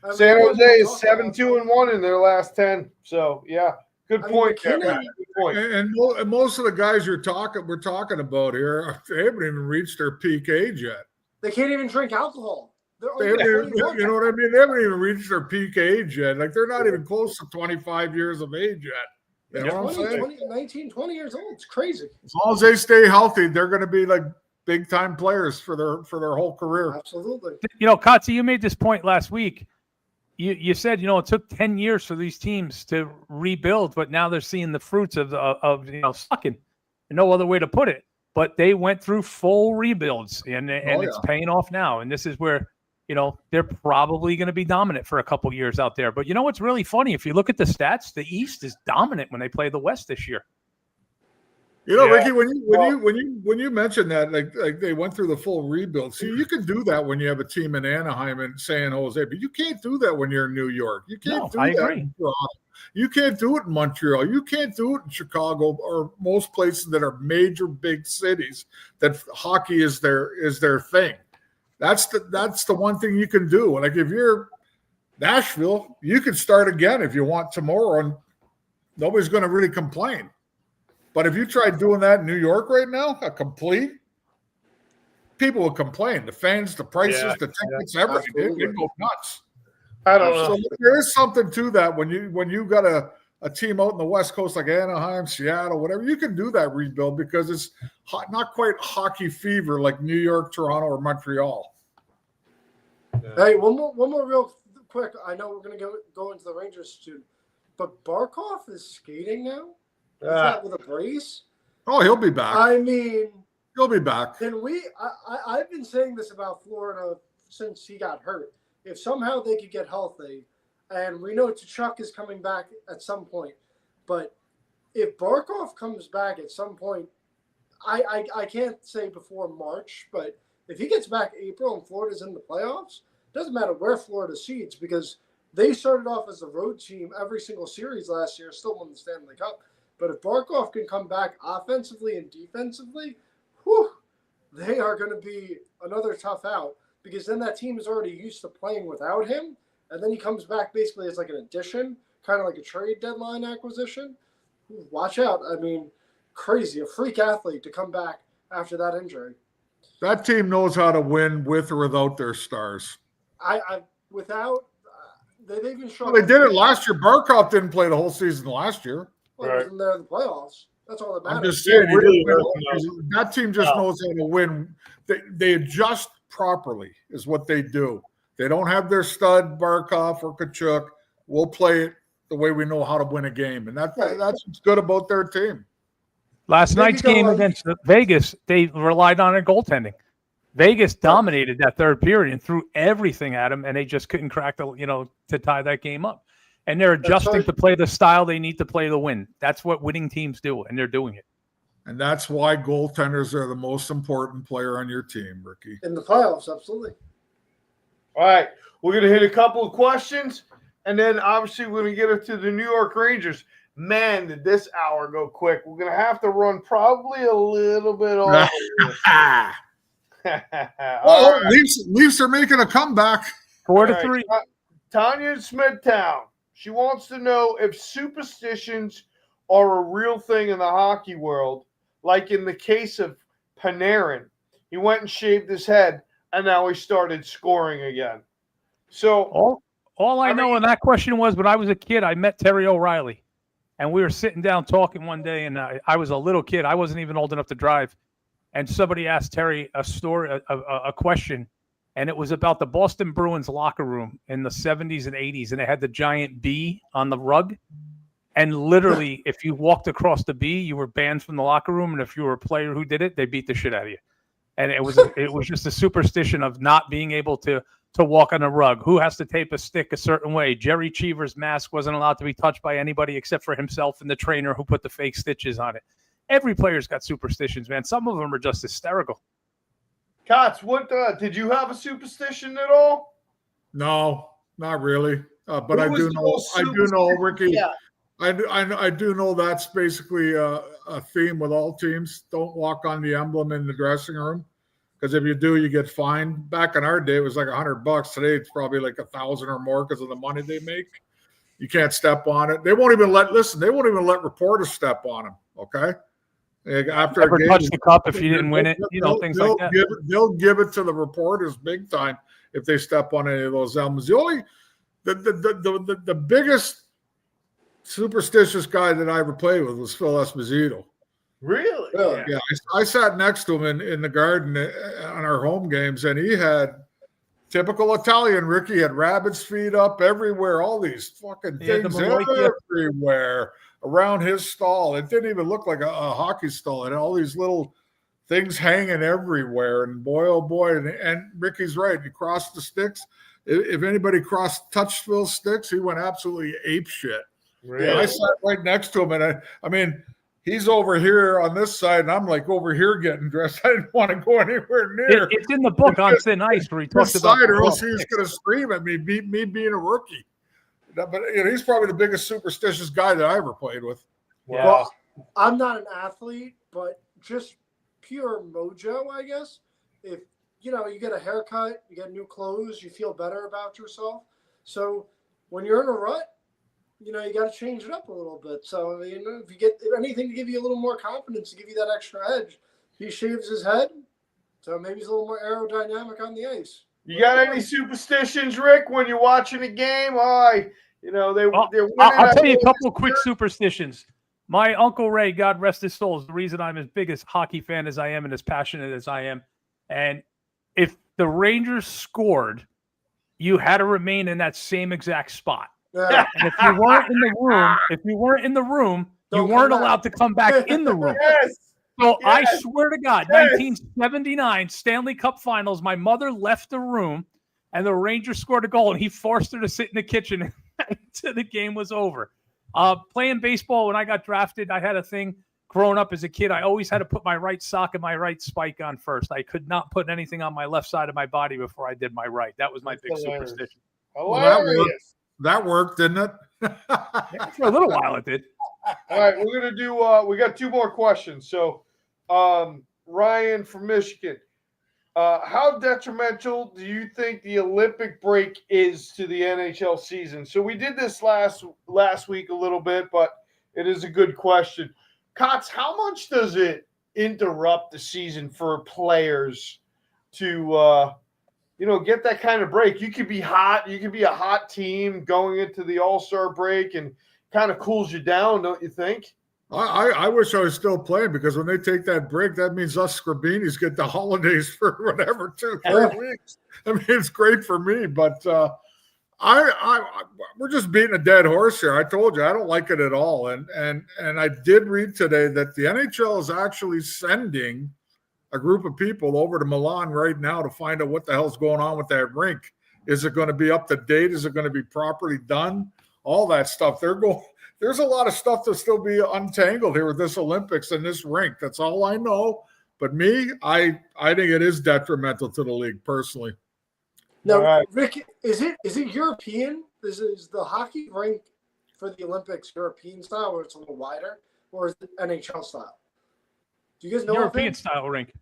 I mean, San Jose is talk about- 7-2-1 in their last 10. So yeah, good point, McKinnon- Kevin. Good point. And most of the guys we're talking about here, they haven't even reached their peak age yet. They can't even drink alcohol. They're They only haven't, 21. you know what I mean? They haven't even reached their peak age yet. Like they're not even close to 25 years of age yet. You know what I'm 20, saying? 20, 19, 20 years old. It's crazy. As long as they stay healthy, they're going to be like big time players for their whole career. Absolutely. You know, Kotze, you made this point last week. You said, you know, it took 10 years for these teams to rebuild, but now they're seeing the fruits of sucking. No other way to put it. But they went through full rebuilds, and it's paying off now. And this is where, you know, they're probably going to be dominant for a couple years out there. But you know what's really funny? If you look at the stats, the East is dominant when they play the West this year. You know, Yeah. Ricky, when you mentioned that, like they went through the full rebuild. See, you can do that when you have a team in Anaheim and San Jose, but you can't do that when you're in New York. You can't do I that agree. in Toronto. You can't do it in Montreal. You can't do it in Chicago or most places that are major big cities that hockey is their thing. That's the one thing you can do. Like if you're Nashville, you can start again if you want tomorrow, and nobody's going to really complain. But if you try doing that in New York right now, people will complain. The fans, the prices, the tickets, everything. They go nuts. I don't know. So there is something to that when you got a team out in the West Coast like Anaheim, Seattle, whatever. You can do that rebuild because it's not quite hockey fever like New York, Toronto, or Montreal. Hey, one more real quick. I know we're going to go into the Rangers soon, but Barkov is skating now? Is that with a brace? Oh, he'll be back. I mean, He'll be back. I've been saying this about Florida since he got hurt. If somehow they could get healthy, and we know Tkachuk is coming back at some point, but if Barkov comes back at some point, I can't say before March, but if he gets back April and Florida's in the playoffs, it doesn't matter where Florida seeds because they started off as a road team every single series last year, still won the Stanley Cup. But if Barkov can come back offensively and defensively, they are going to be another tough out because then that team is already used to playing without him. And then he comes back basically as like an addition, kind of like a trade deadline acquisition. Watch out. I mean, crazy. A freak athlete to come back after that injury. That team knows how to win with or without their stars. They've even shown. Well, they did it last year. Barkov didn't play the whole season last year. Well, he was in there in the playoffs. That's all that matters. I'm just saying, Really that team just knows how to win. They adjust properly, is what they do. They don't have their stud Barkov or Tkachuk. We'll play it the way we know how to win a game, and that's what's good about their team. Last night's game against Vegas, they relied on their goaltending. Vegas dominated that third period and threw everything at them, and they just couldn't crack to tie that game up. And they're adjusting to play the style they need to play to win. That's what winning teams do, and they're doing it. And that's why goaltenders are the most important player on your team, Ricky. In the playoffs, absolutely. All right, we're going to hit a couple of questions, and then obviously we're going to get into the New York Rangers. Man, did this hour go quick. We're going to have to run probably a little bit over. Oh, right. Leafs are making a comeback. 4-3. Tanya in Smithtown. She wants to know if superstitions are a real thing in the hockey world, like in the case of Panarin. He went and shaved his head, and now he started scoring again. So all I know in that question was when I was a kid, I met Terry O'Reilly. And we were sitting down talking one day, and I was a little kid. I wasn't even old enough to drive. And somebody asked Terry a question, and it was about the Boston Bruins locker room in the 70s and 80s, and it had the giant B on the rug. And literally, if you walked across the B, you were banned from the locker room. And if you were a player who did it, they beat the shit out of you. And it was just a superstition of not being able to walk on a rug. Who has to tape a stick a certain way? Jerry Cheever's mask wasn't allowed to be touched by anybody except for himself and the trainer who put the fake stitches on it. Every player's got superstitions, man. Some of them are just hysterical. Kotz, what did you have a superstition at all? No, not really. But I do know, Ricky. Yeah. I do know that's basically a theme with all teams. Don't walk on the emblem in the dressing room. Because if you do, you get fined. Back in our day, it was like $100. Today, it's probably like 1,000 or more because of the money they make. You can't step on it. They won't even let reporters step on them. Okay. After Never a game, touch the cup if you didn't win it. Things like that. They'll give it to the reporters big time if they step on any of those emblems. The biggest superstitious guy that I ever played with was Phil Esposito. Really? Yeah. I sat next to him in the garden on our home games, and he had typical Italian. Ricky had rabbit's feet up everywhere, all these fucking things everywhere around his stall. It didn't even look like a hockey stall. It had all these little things hanging everywhere. And boy, oh boy, and Ricky's right. He crossed the sticks. If anybody touched Phil's sticks, he went absolutely ape shit. Really? Yeah, I sat right next to him, and I mean, he's over here on this side, and I'm like over here getting dressed. I didn't want to go anywhere near. It's in the book on Thin Ice where he talks about or else he's going to scream at me being a rookie. But he's probably the biggest superstitious guy that I ever played with. Wow. Well, I'm not an athlete, but just pure mojo, I guess. If you get a haircut, you get new clothes, you feel better about yourself. So when you're in a rut, you got to change it up a little bit. So, if you get anything to give you a little more confidence, to give you that extra edge, he shaves his head. So maybe he's a little more aerodynamic on the ice. You got any superstitions, Rick, when you're watching a game? They're winning. I'll tell you a couple of quick superstitions. My Uncle Ray, God rest his soul, is the reason I'm as big a hockey fan as I am and as passionate as I am. And if the Rangers scored, you had to remain in that same exact spot. And if you weren't in the room, you weren't allowed to come back in the room. Yes. So I swear to God, 1979 Stanley Cup Finals, my mother left the room and the Rangers scored a goal and he forced her to sit in the kitchen until the game was over. Playing baseball, when I got drafted, I had a thing growing up as a kid. I always had to put my right sock and my right spike on first. I could not put anything on my left side of my body before I did my right. That was my big superstition. Hilarious. That worked, didn't it? Yeah, for a little while it did. All right, we're going to do we got two more questions. So, Ryan from Michigan, how detrimental do you think the Olympic break is to the NHL season? So we did this last week a little bit, but it is a good question. Kotz, how much does it interrupt the season for players to get that kind of break? You could be hot. You could be a hot team going into the All-Star break and kind of cools you down, don't you think? I wish I was still playing because when they take that break, that means us Scribinis get the holidays for whatever, 2-3 weeks. I mean, it's great for me, but We're just beating a dead horse here. I told you I don't like it at all. And I did read today that the NHL is actually sending a group of people over to Milan right now to find out what the hell's going on with that rink. Is it going to be up to date? Is it going to be properly done? All that stuff. There's a lot of stuff to still be untangled here with this Olympics and this rink. That's all I know. But me, I think it is detrimental to the league personally. Now, right. Rick, is it European? Is the hockey rink for the Olympics European style, where it's a little wider, or is it NHL style? Do you guys know? European style rink.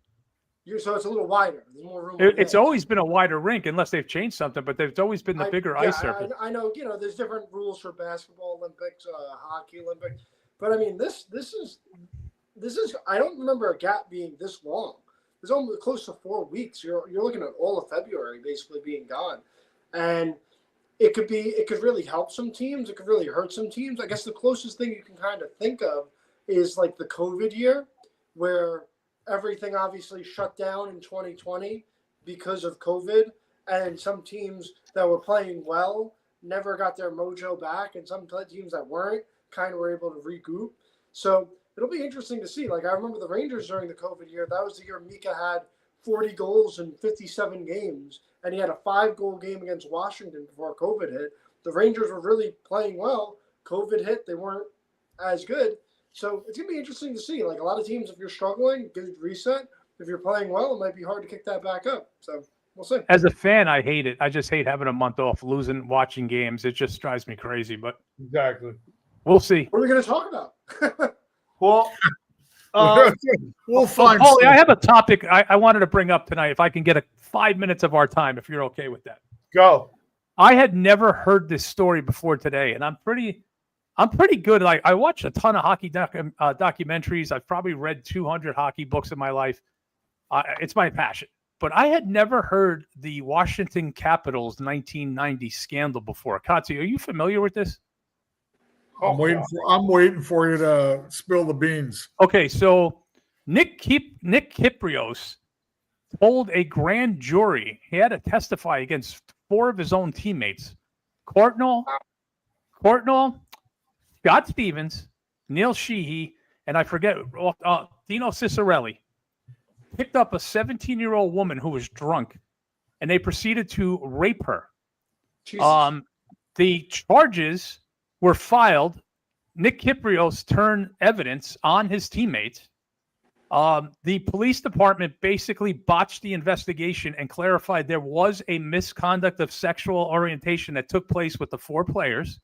So it's a little wider. There's more room. It's always been a wider rink, unless they've changed something. But there's always been the bigger ice surface. I know. There's different rules for basketball Olympics, hockey Olympics, but I mean this is. I don't remember a gap being this long. It's almost close to 4 weeks. You're looking at all of February basically being gone, and it could really help some teams. It could really hurt some teams. I guess the closest thing you can kind of think of is like the COVID year, where everything obviously shut down in 2020 because of COVID, and some teams that were playing well never got their mojo back, and some teams that weren't kind of were able to regroup. So it'll be interesting to see. Like, I remember the Rangers during the COVID year. That was the year Mika had 40 goals in 57 games, and he had a 5-goal game against Washington before COVID hit. The Rangers were really playing well. COVID hit. They weren't as good. So it's going to be interesting to see. Like, a lot of teams, if you're struggling, good reset. If you're playing well, it might be hard to kick that back up. So we'll see. As a fan, I hate it. I just hate having a month off, watching games. It just drives me crazy. But Exactly. we'll see. What are we going to talk about? Well, we'll find. Paulie, I have a topic I wanted to bring up tonight. If I can get 5 minutes of our time, if you're okay with that. go. I had never heard this story before today, and I'm pretty good. Like, I watch a ton of hockey documentaries. I've probably read 200 hockey books in my life. It's my passion. But I had never heard the Washington Capitals 1990 scandal before. Katsu, are you familiar with this? I'm waiting for you to spill the beans. Okay, so Nick Kyprios told a grand jury he had to testify against 4 of his own teammates: Courtnall, Scott Stevens, Neil Sheehy, and I forget, Dino Cicerelli. Picked up a 17-year-old woman who was drunk, and they proceeded to rape her. Jesus. The charges were filed. Nick Kyprios turned evidence on his teammates. The police department basically botched the investigation and clarified there was a misconduct of sexual orientation that took place with the 4 players.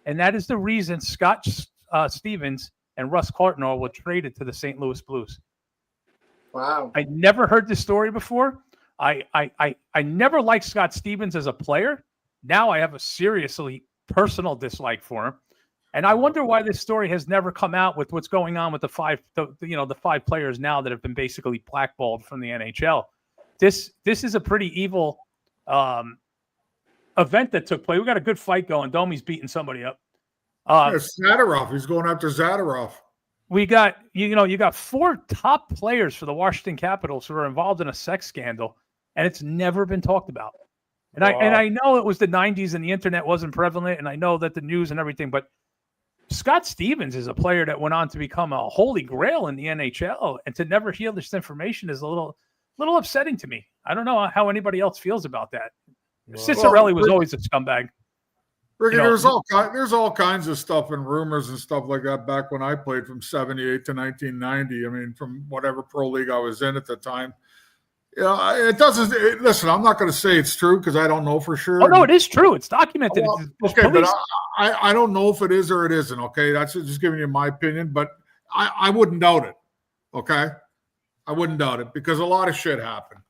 And that is the reason Scott Stevens and Russ Courtnall were traded to the St. Louis Blues. Wow. I never heard this story before. I never liked Scott Stevens as a player. Now I have a seriously personal dislike for him. And I wonder why this story has never come out with what's going on with the 5 players now that have been basically blackballed from the NHL. This is a pretty evil event that took place. We got a good fight going. Domi's beating somebody up. Zadorov. He's going after Zadorov. We got, you got 4 top players for the Washington Capitals who are involved in a sex scandal, and it's never been talked about. And I know it was the 90s and the internet wasn't prevalent, and I know that the news and everything, but Scott Stevens is a player that went on to become a holy grail in the NHL, and to never hear this information is a little upsetting to me. I don't know how anybody else feels about that. Cicerelli was always a scumbag. Ricky, there's all kinds of stuff and rumors and stuff like that back when I played from 78 to 1990. I mean, from whatever pro league I was in at the time. It doesn't. Listen, I'm not going to say it's true because I don't know for sure. Oh, no, it is true. It's documented. Well, okay, but I don't know if it is or it isn't. Okay, that's just giving you my opinion, but I wouldn't doubt it. Okay, I wouldn't doubt it because a lot of shit happened.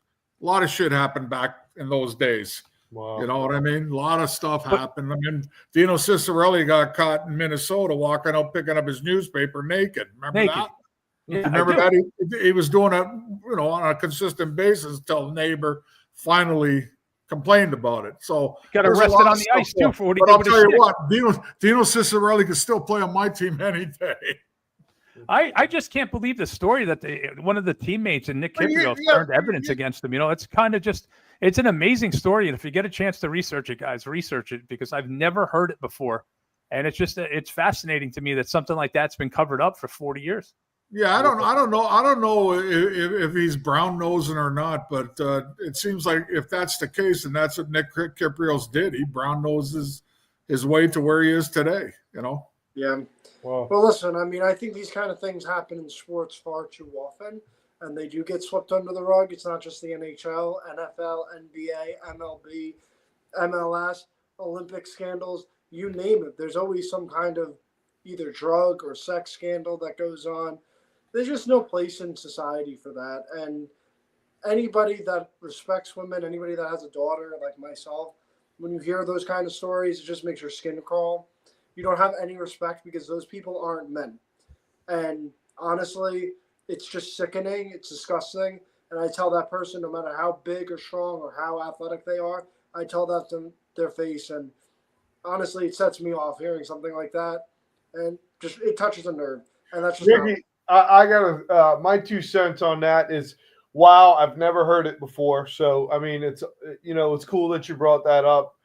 A lot of shit happened back in those days. Wow. You know what I mean? A lot of stuff happened. I mean, Dino Cicerelli got caught in Minnesota walking out picking up his newspaper naked. Remember that? Yeah, remember that? He was doing it, on a consistent basis until a neighbor finally complained about it. So got arrested on the ice too for what he did. But I'll tell you what, Dino Cicerelli could still play on my team any day. I just can't believe the story that one of the teammates and Nick Kyprios turned evidence against him. It's kind of just It's an amazing story, and if you get a chance to research it, guys, research it because I've never heard it before, and it's fascinating to me that something like that's been covered up for 40 years. Yeah, I don't know if he's brown nosing or not, but it seems like if that's the case, and that's what Nick Kypreos did, he brown noses his way to where he is today. Yeah. Wow. Well, listen, I mean, I think these kind of things happen in sports far too often, and they do get swept under the rug. It's not just the NHL, NFL, NBA, MLB, MLS, Olympic scandals, you name it. There's always some kind of either drug or sex scandal that goes on. There's just no place in society for that. And anybody that respects women, anybody that has a daughter like myself, when you hear those kind of stories, it just makes your skin crawl. You don't have any respect because those people aren't men. And honestly, it's just sickening. It's disgusting. And I tell that person, no matter how big or strong or how athletic they are, I tell that to their face. And honestly, it sets me off hearing something like that. And just it touches a nerve. And that's just Ricky, I got my 2 cents on that is, wow, I've never heard it before. So, I mean, it's cool that you brought that up.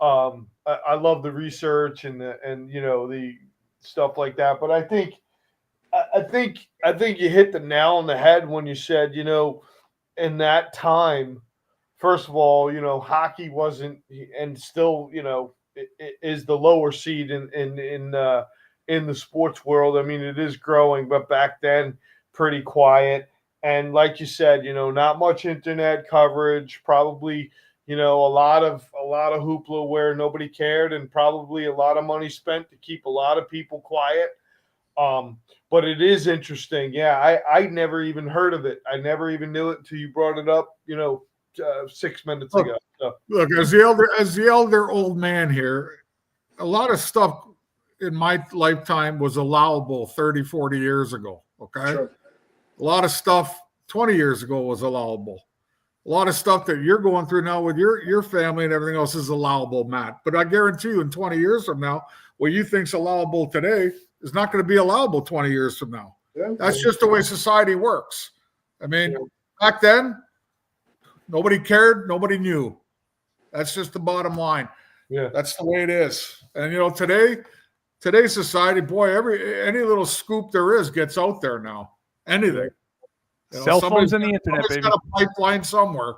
I love the research and the stuff like that. But I think you hit the nail on the head when you said, in that time, first of all, hockey wasn't and still, it is the lower seed in the sports world. I mean, it is growing, but back then pretty quiet. And like you said, not much internet coverage, probably, a lot of hoopla where nobody cared, and probably a lot of money spent to keep a lot of people quiet. But it is interesting. Yeah, I never even heard of it. I never even knew it until you brought it up, 6 minutes ago. So. Look, as the elder old man here, a lot of stuff in my lifetime was allowable 30, 40 years ago. Okay. Sure. A lot of stuff 20 years ago was allowable. A lot of stuff that you're going through now with your family and everything else is allowable, Matt. But I guarantee you in 20 years from now, what you think's allowable today is not going to be allowable 20 years from now. Yeah. That's just the way society works. I mean, back then, nobody cared, nobody knew. That's just the bottom line. Yeah. That's the way it is. And today's society, boy, any little scoop there is gets out there now. Anything. Cell phones and the internet, baby. Got a pipeline somewhere.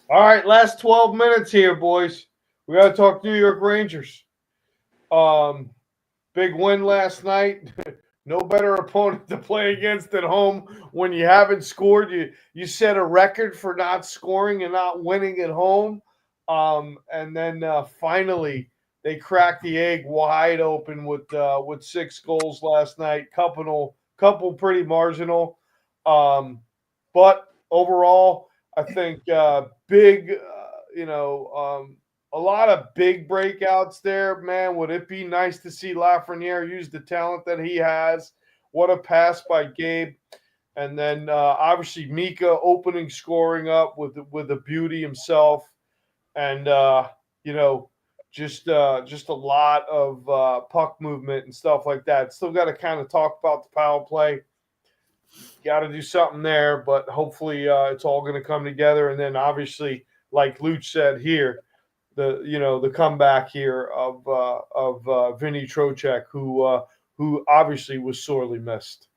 All right, last 12 minutes here, boys. We got to talk New York Rangers. Big win last night. No better opponent to play against at home when you haven't scored. You set a record for not scoring and not winning at home. And then finally they cracked the egg wide open with 6 goals last night. Couple pretty marginal. But overall, I think big, a lot of big breakouts there, man. Would it be nice to see Lafreniere use the talent that he has? What a pass by Gabe. And then obviously Mika scoring up with the beauty himself. And, just a lot of puck movement and stuff like that. Still got to kind of talk about the power play. Got to do something there, but hopefully it's all going to come together. And then obviously, like Luch said here, the comeback here of Vinny Trocheck, who obviously was sorely missed.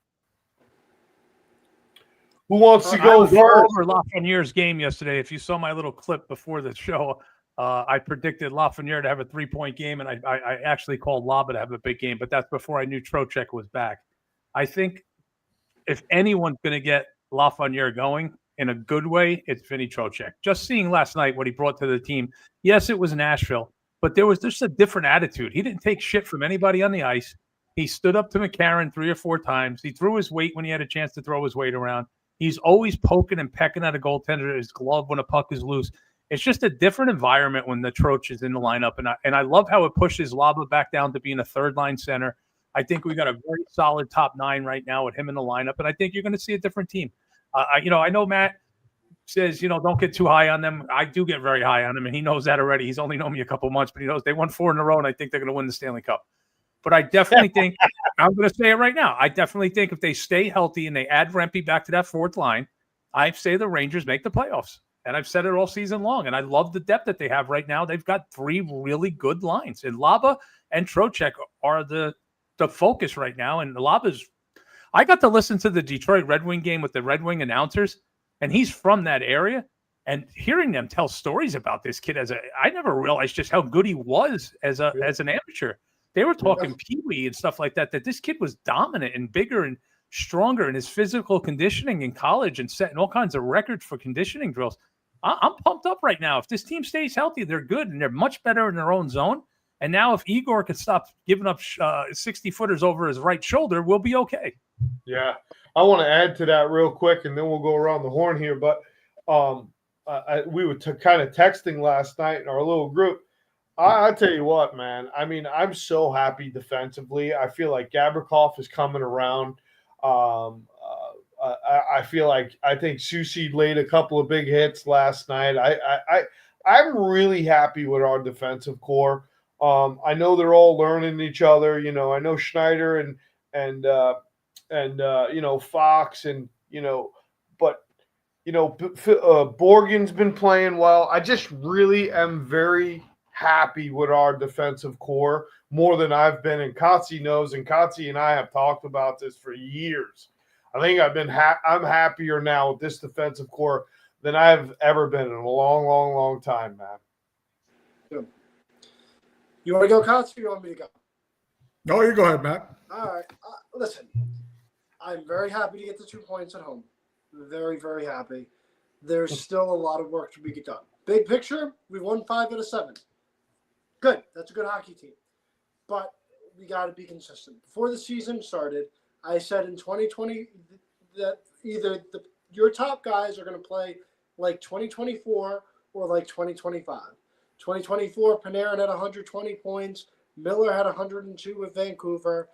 Who wants to go first? Over Lafreniere's game yesterday. If you saw my little clip before the show, I predicted Lafreniere to have a 3-point game, and I actually called Laba to have a big game, but that's before I knew Trocheck was back. I think if anyone's going to get Lafreniere going in a good way, it's Vinny Trocheck. Just seeing last night what he brought to the team. Yes, it was Nashville, but there was just a different attitude. He didn't take shit from anybody on the ice. He stood up to McCarron 3 or 4 times. He threw his weight when he had a chance to throw his weight around. He's always poking and pecking at a goaltender, his glove when a puck is loose. It's just a different environment when the Troch is in the lineup. And I love how it pushes Laba back down to being a third-line center. I think we got a very solid top 9 right now with him in the lineup, and I think you're going to see a different team. I know Matt says, don't get too high on them. I do get very high on him, and he knows that already. He's only known me a couple months, but he knows they won 4 in a row, and I think they're going to win the Stanley Cup. But I definitely think – I'm going to say it right now. I definitely think if they stay healthy and they add Rempe back to that 4th line, I say the Rangers make the playoffs. And I've said it all season long. And I love the depth that they have right now. They've got 3 really good lines. And Laba and Trocheck are the focus right now. And Laba's – I got to listen to the Detroit Red Wing game with the Red Wing announcers, and he's from that area. And hearing them tell stories about this kid I never realized just how good he was as an amateur. They were talking Pee-wee and stuff like that this kid was dominant and bigger and stronger in his physical conditioning in college and setting all kinds of records for conditioning drills. I'm pumped up right now. If this team stays healthy, they're good, and they're much better in their own zone. And now if Igor can stop giving up 60-footers over his right shoulder, we'll be okay. Yeah. I want to add to that real quick, and then we'll go around the horn here. But we were kind of texting last night in our little group. I tell you what, man. I mean, I'm so happy defensively. I feel like Gavrikov is coming around. I think Susi laid a couple of big hits last night. I'm really happy with our defensive core. I know they're all learning each other. You know, I know Schneider and Fox but Borgen's been playing well. I just really am very happy with our defensive core more than I've been. And Kotze knows, and Kotze and I have talked about this for years. I think I'm happier now with this defensive core than I've ever been in a long, long, long time, man. Good. You want to go, Kotze, or you want me to go? No, you go ahead, Matt. All right. Listen, I'm very happy to get the 2 points at home. Very, very happy. There's still a lot of work to be done. Big picture, we won 5 out of 7. Good. That's a good hockey team. But we got to be consistent. Before the season started, I said in 2020 that either your top guys are going to play like 2024 or like 2025. 2024, Panarin had 120 points. Miller had 102 with Vancouver.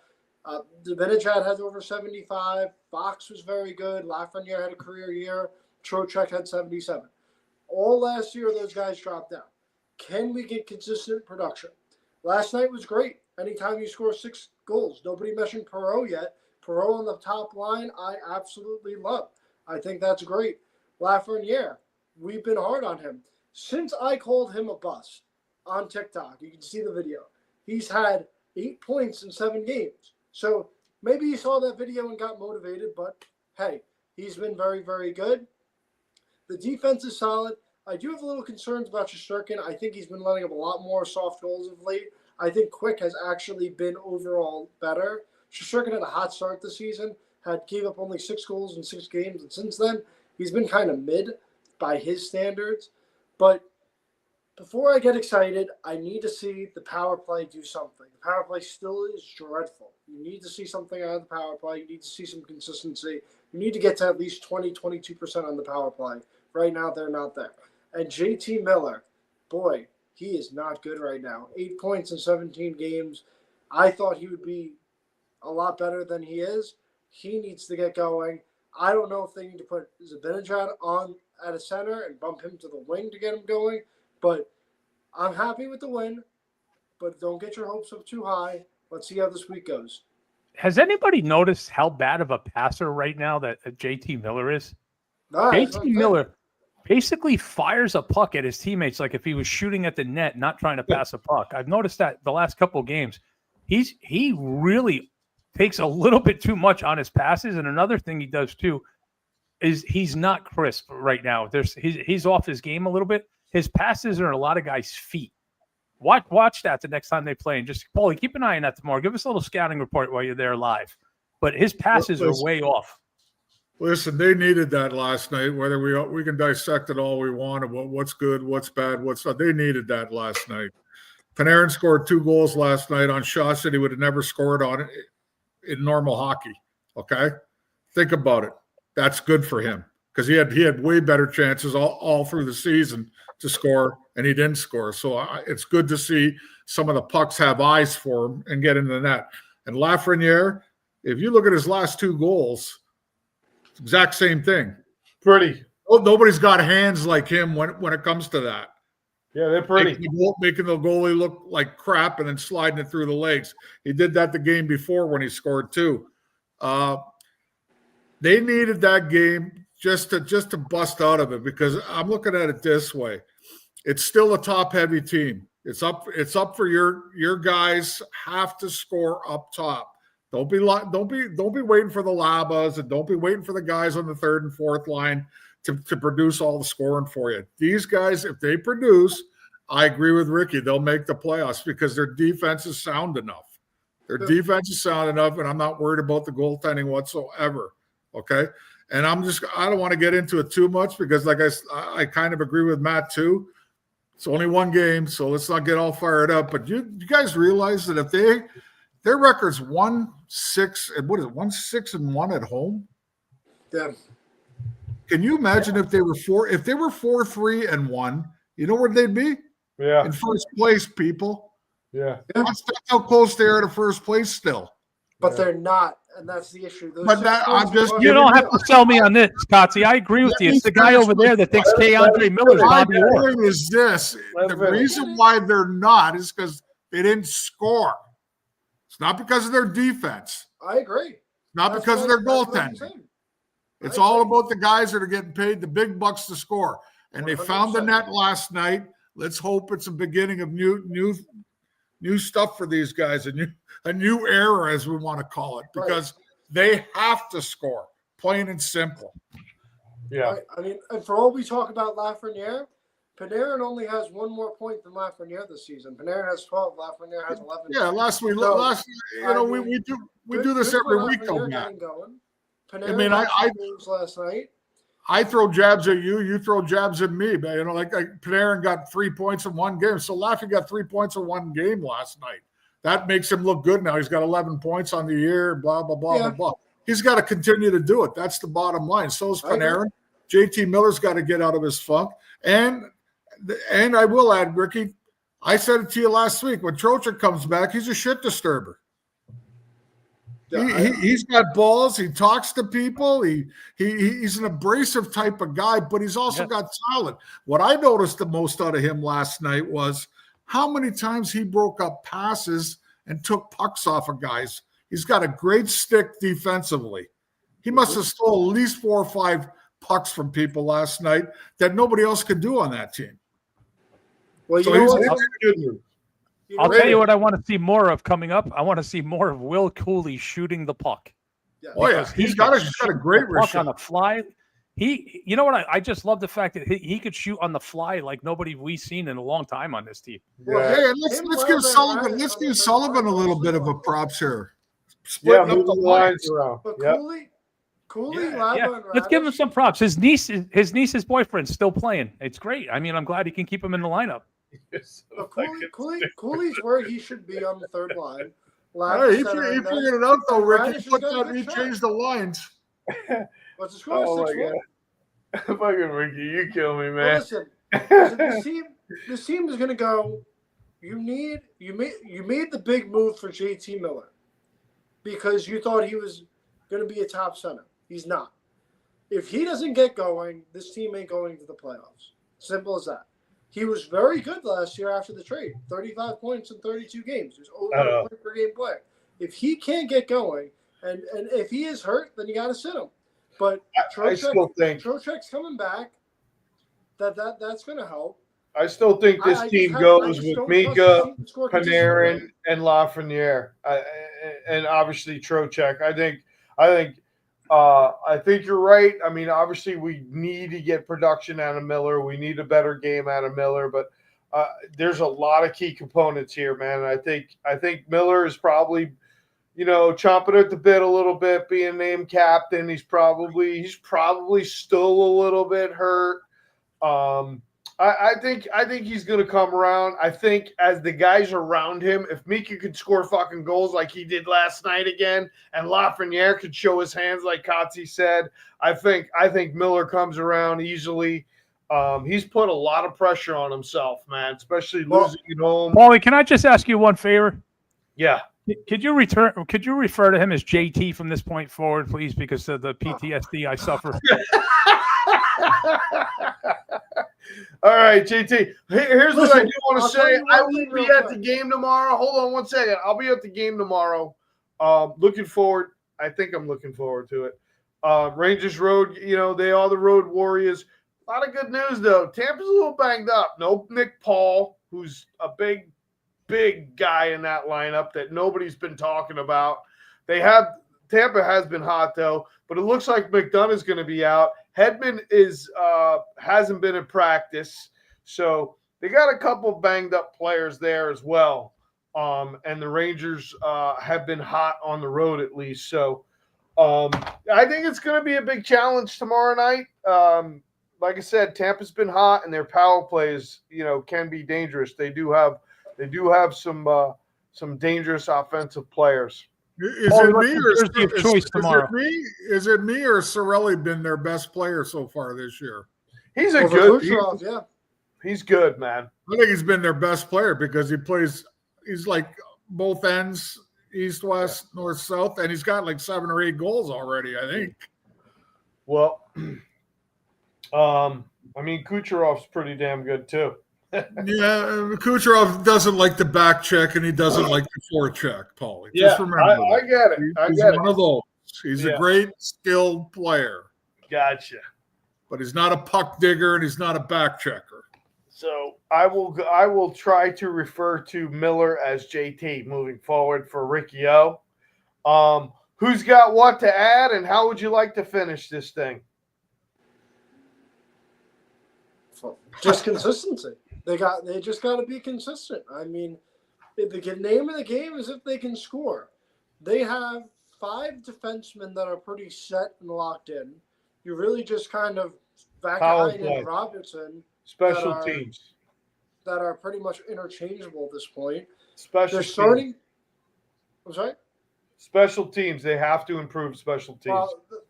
Zibanejad had over 75. Fox was very good. Lafreniere had a career year. Trocheck had 77. All last year, those guys dropped down. Can we get consistent production? Last night was great. Anytime you score 6 goals. Nobody mentioned Perreault yet. Perreault on the top line, I absolutely love. I think that's great. Lafreniere, we've been hard on him. Since I called him a bust on TikTok, you can see the video, he's had 8 points in 7 games. So maybe he saw that video and got motivated, but hey, he's been very, very good. The defense is solid. I do have a little concerns about Shesterkin. I think he's been letting up a lot more soft goals of late. I think Quick has actually been overall better. Shesterkin had a hot start this season, gave up only 6 goals in 6 games, and since then, he's been kind of mid by his standards. But before I get excited, I need to see the power play do something. The power play still is dreadful. You need to see something out of the power play. You need to see some consistency. You need to get to at least 20, 22% on the power play. Right now, they're not there. And JT Miller, boy, he is not good right now. 8 points in 17 games. I thought he would be a lot better than he is. He needs to get going. I don't know if they need to put Zibanejad on at a center and bump him to the wing to get him going, but I'm happy with the win, but don't get your hopes up too high. Let's see how this week goes. Has anybody noticed how bad of a passer right now that JT Miller is? JT Miller basically fires a puck at his teammates like if he was shooting at the net, not trying to pass a puck. I've noticed that the last couple of games. He really takes a little bit too much on his passes. And another thing he does too is he's not crisp right now. He's off his game a little bit. His passes are a lot of guys' feet. Watch that the next time they play. And just, Paulie, keep an eye on that tomorrow. Give us a little scouting report while you're there live. But his passes are way off. Listen, they needed that last night. Whether we can dissect it all we want about what's good, what's bad, what's not. They needed that last night. Panarin scored 2 goals last night on shots that he would have never scored on in normal hockey. Okay? Think about it. That's good for him because he had way better chances all through the season to score, and he didn't score. So it's good to see some of the pucks have eyes for him and get into the net. And Lafreniere, if you look at his last 2 goals, exact same thing. Pretty. Oh, nobody's got hands like him when it comes to that. Yeah, they're pretty. Making the goalie look like crap and then sliding it through the legs. He did that the game before when he scored 2. They needed that game just to bust out of it, because I'm looking at it this way. It's still a top-heavy team. It's up for your guys have to score up top. Don't be waiting for the Labas, and don't be waiting for the guys on the third and fourth line to produce all the scoring for you. These guys, if they produce, I agree with Ricky, they'll make the playoffs because their defense is sound enough. Their defense is sound enough, and I'm not worried about the goaltending whatsoever. Okay, and I don't want to get into it too much because, like I kind of agree with Matt too. It's only one game, so let's not get all fired up. But you guys realize that if their record's 1-6 and 1-6-1 at home. Yeah. Can you imagine if they were 4-3-1? You know where they'd be? Yeah. In first place, people. Yeah. That's how close they are to first place still. But they're not, and that's the issue. You don't have to sell me on this, Kotze. I agree with you. It's the guy over there that thinks Andre Miller's Bobby Orr. Is this the reason why they're not is because they didn't score. It's not because of their defense. I agree. Not because of their goaltending. It's all about the guys that are getting paid the big bucks to score. And 100%. They found the net last night. Let's hope it's a beginning of new stuff for these guys, a new era, as we want to call it, because they have to score, plain and simple. Yeah. I mean, and for all we talk about Lafreniere, Panarin only has one more point than Lafreniere this season. Panarin has 12. Lafreniere has 11. Yeah, we do this every week, though, Matt. Panarin games last night. I throw jabs at you. You throw jabs at me. But, like Panarin got 3 points in one game. So Laffy got 3 points in one game last night. That makes him look good now. He's got 11 points on the year, blah, blah, blah, blah, blah. He's got to continue to do it. That's the bottom line. So is Panarin. JT Miller's got to get out of his funk. And I will add, Ricky, I said it to you last week. When Trocheck comes back, he's a shit disturber. He's got balls. He talks to people. He's an abrasive type of guy, but he's also got talent. What I noticed the most out of him last night was how many times he broke up passes and took pucks off of guys. He's got a great stick defensively. He must have stole at least 4 or 5 pucks from people last night that nobody else could do on that team. Well, I'll tell you what I want to see more of coming up. I want to see more of Will Cooley shooting the puck. He's got a great puck on the fly. You know what? I just love the fact that he could shoot on the fly like nobody we've seen in a long time on this team. Let's give Sullivan a little bit of a props here. Move the lines around. But Cooley, let's give him some props. His niece's boyfriend's still playing. It's great. I mean, I'm glad he can keep him in the lineup. Cooley's where he should be on the third line. He figured it out though, Rick. He changed the lines. What's the score? Oh my God. Fucking Ricky, you kill me, man. Well, listen, this team is gonna go. You made the big move for JT Miller because you thought he was gonna be a top center. He's not. If he doesn't get going, this team ain't going to the playoffs. Simple as that. He was very good last year after the trade. 35 points in 32 games. He was over a point per game player. If he can't get going, and if he is hurt, then you got to sit him. But I still think Trocheck's coming back. That's going to help. I still think this team goes with Mika, Panarin, and Lafreniere, and obviously Trocheck. I think you're right. I mean, obviously, we need to get production out of Miller. We need a better game out of Miller, but there's a lot of key components here, man. I think Miller is probably, chomping at the bit a little bit, being named captain. He's probably still a little bit hurt. I think he's going to come around. I think as the guys around him, if Mika could score fucking goals like he did last night again, and Lafreniere could show his hands like Kotze said, I think Miller comes around easily. He's put a lot of pressure on himself, man, especially losing at home. Paulie, can I just ask you one favor? Yeah. Could you refer to him as JT from this point forward, please, because of the PTSD I suffer? All right, JT. Here's what I do want to say. I will be at the game tomorrow. Hold on 1 second. I'll be at the game tomorrow. Looking forward. I think I'm looking forward to it. Rangers road, they are the road warriors. A lot of good news, though. Tampa's a little banged up. No Nick Paul, who's a big guy in that lineup that nobody's been talking about. Tampa has been hot, though, but it looks like McDonough is going to be out. Hedman hasn't been in practice, so they got a couple banged up players there as well. And the Rangers have been hot on the road at least. So I think it's going to be a big challenge tomorrow night. Like I said, Tampa's been hot, and their power plays, can be dangerous. They do have some dangerous offensive players. Is it me or Sorelli been their best player so far this year? He's he's good, man. I think he's been their best player because he's like both ends, east, west, north, south, and he's got like 7 or 8 goals already, I think. Well, Kucherov's pretty damn good too. Yeah, Kucherov doesn't like the back check and he doesn't like the forecheck, Paulie. Yeah, just remember I get it. He's one of those. He's a great skilled player. Gotcha. But he's not a puck digger and he's not a back checker. So I will try to refer to Miller as JT moving forward for Ricky O. Who's got what to add, and how would you like to finish this thing? Just consistency. They just got to be consistent. I mean, the name of the game is if they can score. They have 5 defensemen that are pretty set and locked in. You really just kind of Vakine and Robertson. Special teams. That are pretty much interchangeable at this point. Special teams. I'm sorry? Special teams. They have to improve special teams.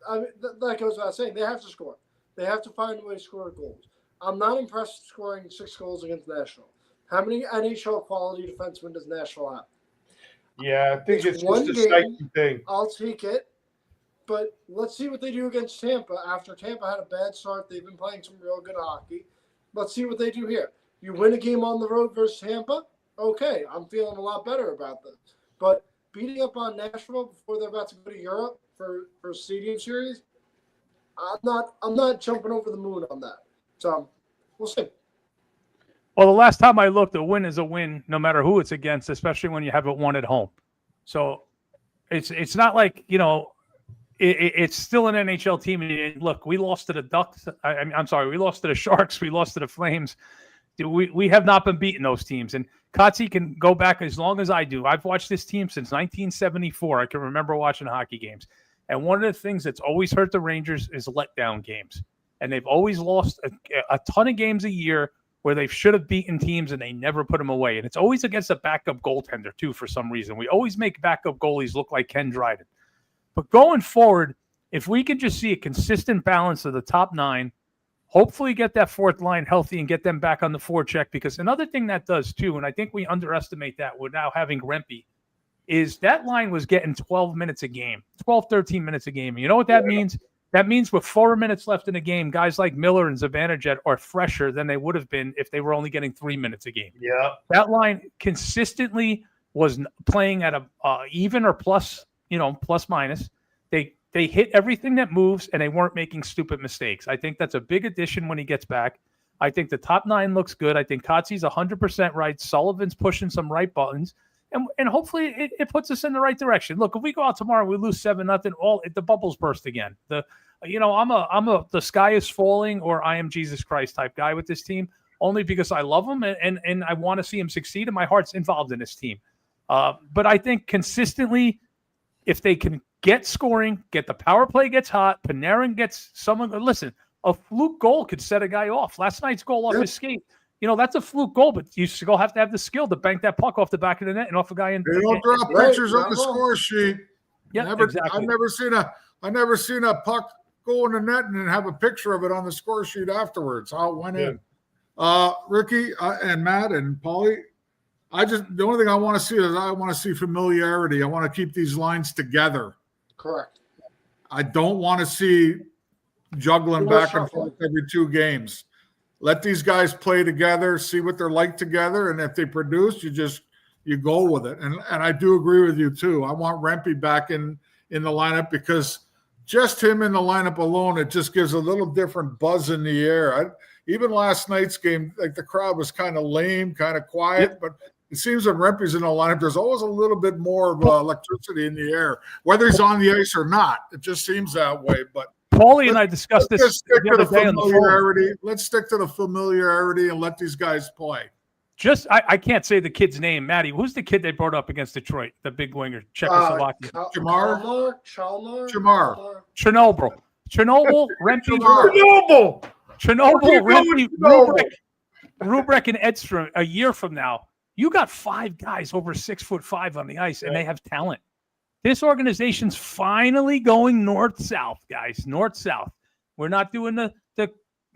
Well, that goes without saying. They have to score. They have to find a way to score goals. I'm not impressed scoring 6 goals against Nashville. How many NHL quality defensemen does Nashville have? Yeah, I think it's one just a psyche thing. I'll take it. But let's see what they do against Tampa. After Tampa had a bad start, they've been playing some real good hockey. Let's see what they do here. You win a game on the road versus Tampa? Okay, I'm feeling a lot better about this. But beating up on Nashville before they're about to go to Europe for a Stadium Series, I'm not jumping over the moon on that. So we'll see. Well, the last time I looked, a win is a win, no matter who it's against, especially when you haven't won at home. So it's not like, it's still an NHL team. And look, we lost to the Ducks. I'm sorry, we lost to the Sharks. We lost to the Flames. We have not been beating those teams. And Kotze can go back as long as I do. I've watched this team since 1974. I can remember watching hockey games. And one of the things that's always hurt the Rangers is letdown games. And they've always lost a ton of games a year where they should have beaten teams and they never put them away. And it's always against a backup goaltender, too, for some reason. We always make backup goalies look like Ken Dryden. But going forward, if we can just see a consistent balance of the top 9, hopefully get that fourth line healthy and get them back on the forecheck, because another thing that does, too, and I think we underestimate that with now having Rempe, is that line was getting 12 minutes a game, 12, 13 minutes a game. And you know what that means? That means with 4 minutes left in the game, guys like Miller and Zibanejad are fresher than they would have been if they were only getting 3 minutes a game. Yeah. That line consistently was playing at a even or plus, plus minus. They hit everything that moves, and they weren't making stupid mistakes. I think that's a big addition when he gets back. I think the top 9 looks good. I think Kotze's 100% right. Sullivan's pushing some right buttons. And hopefully it puts us in the right direction. Look, if we go out tomorrow and we lose 7-0, the bubbles burst again. I'm a the sky is falling or I am Jesus Christ type guy with this team, only because I love him and I want to see him succeed, and my heart's involved in this team. But I think consistently, if they can get scoring, get the power play gets hot, Panarin gets someone. Listen, a fluke goal could set a guy off. Last night's goal off his skate. That's a fluke goal, but you still have to have the skill to bank that puck off the back of the net and off a guy in. They don't draw pictures on the score sheet. Yeah, exactly. I've never seen a puck go in the net and then have a picture of it on the score sheet afterwards. How it went in. Ricky and Matt and Paulie, the only thing I want to see is I want to see familiarity. I want to keep these lines together. Correct. I don't want to see juggling back and forth every 2 games. Let these guys play together, see what they're like together, and if they produce, you go with it. And I do agree with you too. I want Rempe back in the lineup because just him in the lineup alone, it just gives a little different buzz in the air. Even last night's game, like the crowd was kind of lame, kind of quiet, but it seems when Rempe's in the lineup, there's always a little bit more electricity in the air, whether he's on the ice or not. It just seems that way. But Paulie and I discussed this the other day on the phone. Let's stick to the familiarity and let these guys play. I can't say the kid's name, Matty. Who's the kid they brought up against Detroit? The big winger, Czechoslovakia. Chernobyl, Rempe, Rubrek, and Edstrom. A year from now, you got 5 guys over 6'5" on the ice, and they have talent. This organization's finally going north-south, guys. North-south. We're not doing the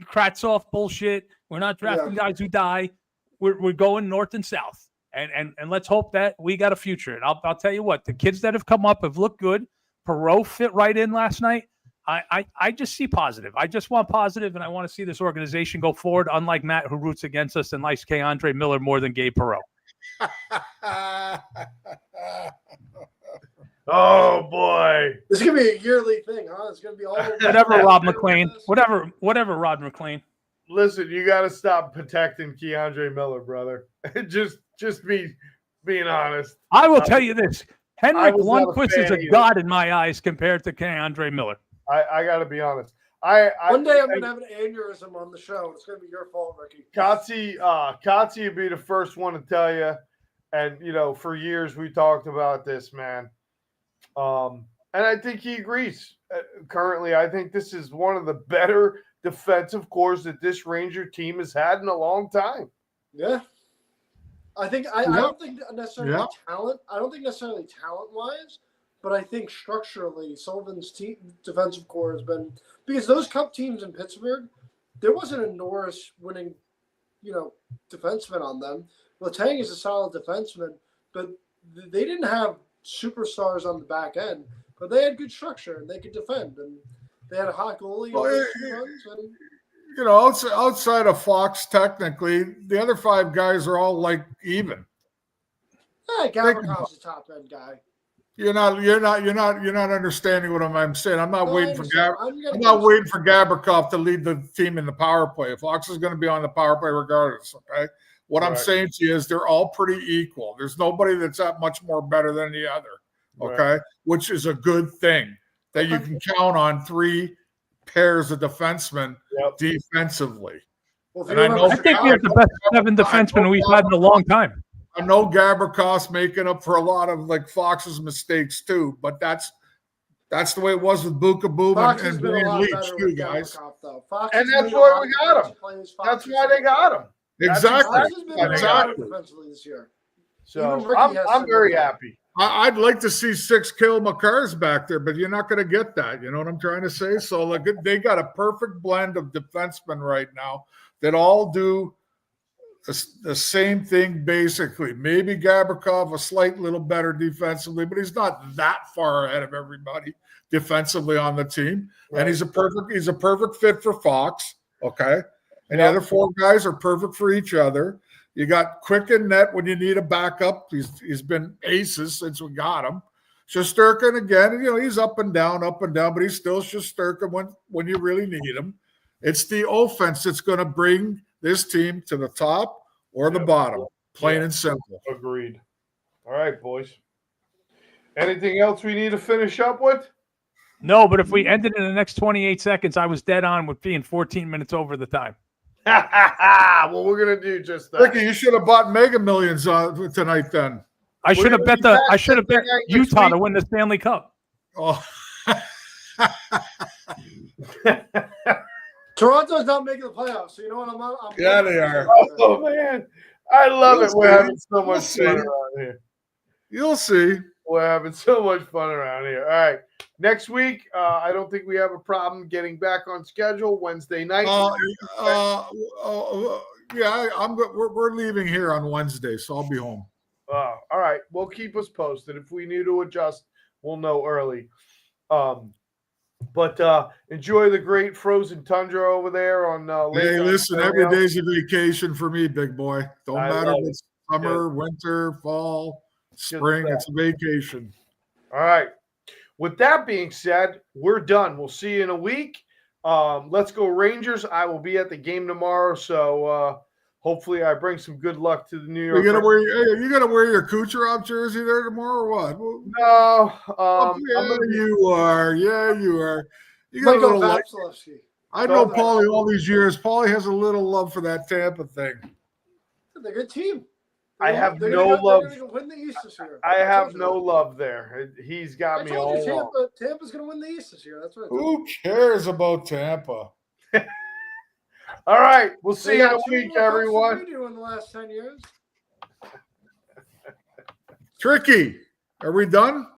Kratzoff bullshit. We're not drafting guys who die. We're going north and south. And let's hope that we got a future. And I'll tell you what, the kids that have come up have looked good. Perot fit right in last night. I just see positive. I just want positive, and I want to see this organization go forward, unlike Matt, who roots against us and likes Keandre Miller more than Gabe Perot. Oh boy, this is gonna be a yearly thing, huh? It's gonna be all whatever, Rob McLean. Whatever, Rod McLean. Listen, you got to stop protecting Keandre Miller, brother. just being honest. I will tell you this: Henrik Lundqvist is a god in my eyes compared to Keandre Miller. I got to be honest. One day I'm gonna have an aneurysm on the show. It's gonna be your fault, Ricky. Kotze would be the first one to tell you, and for years we talked about this, man. And I think he agrees. Currently, I think this is one of the better defensive cores that this Ranger team has had in a long time. Yeah. I don't think necessarily talent. I don't think necessarily talent-wise, but I think structurally Sullivan's defensive core has been – because those Cup teams in Pittsburgh, there wasn't a Norris winning, defenseman on them. Letang is a solid defenseman, but they didn't have superstars on the back end, but they had good structure and they could defend, and they had a hot goalie. Outside of Fox, technically, the other 5 guys are all like even. Yeah, Gavrikoff's a top end guy. You're not understanding what I'm saying. I'm not waiting for Gavrikov to lead the team in the power play. Fox is going to be on the power play regardless. Okay. What I'm saying to you is they're all pretty equal. There's nobody that's that much more better than the other. Okay, which is a good thing that you can count on 3 pairs of defensemen defensively. Well, I think we have the best 7 defensemen we've had in a long time. I know Gabrikov's making up for a lot of Fox's mistakes too, but that's the way it was with Buka Boom and Brian Leach too, guys. And that's why we got him. That's why they got him. Exactly. Defensively this year. So I'm very happy. I'd like to see 6 Kill Makars back there, but you're not going to get that. You know what I'm trying to say? So they got a perfect blend of defensemen right now that all do the same thing basically. Maybe Gavrikov a slight little better defensively, but he's not that far ahead of everybody defensively on the team. Right. And he's a perfect fit for Fox. Okay. And the other 4 guys are perfect for each other. You got Quick in net when you need a backup. He's been aces since we got him. Shesterkin again, he's up and down, but he's still Shesterkin when you really need him. It's the offense that's going to bring this team to the top or the bottom, plain and simple. Agreed. All right, boys. Anything else we need to finish up with? No, but if we ended in the next 28 seconds, I was dead on with being 14 minutes over the time. Well, we're gonna do just that. Ricky, you should have bought Mega Millions tonight. Then I should have bet Utah to win the Stanley Cup. Oh, Toronto's not making the playoffs, so you know what I'm yeah, they are. Oh man, I love it. We're having so much fun around here. You'll see. We're having so much fun around here. All right. Next week, I don't think we have a problem getting back on schedule Wednesday night. We're leaving here on Wednesday, so I'll be home. All right. Well, keep us posted. If we need to adjust, we'll know early. But enjoy the great frozen tundra over there on Hey, listen, every day's a vacation for me, big boy. Don't matter if it's summer, winter, fall, spring, it's a vacation. All right. With that being said, we're done. We'll see you in a week. Let's go Rangers. I will be at the game tomorrow, so hopefully I bring some good luck to the New York. You gotta wear your Kucherov jersey there tomorrow, or what? Well, No, you are. Yeah, you are. You got a Michael little love. Vasilevsky. I know Paulie all these years. Paulie has a little love for that Tampa thing. They're a good team. I have no love. They're going to win the East this year. I have no love there. He's got me all wrong. Tampa's going to win the East this year. That's right. Who cares about Tampa? All right. We'll see you in a week, everyone. What in the last 10 years? Tricky. Are we done?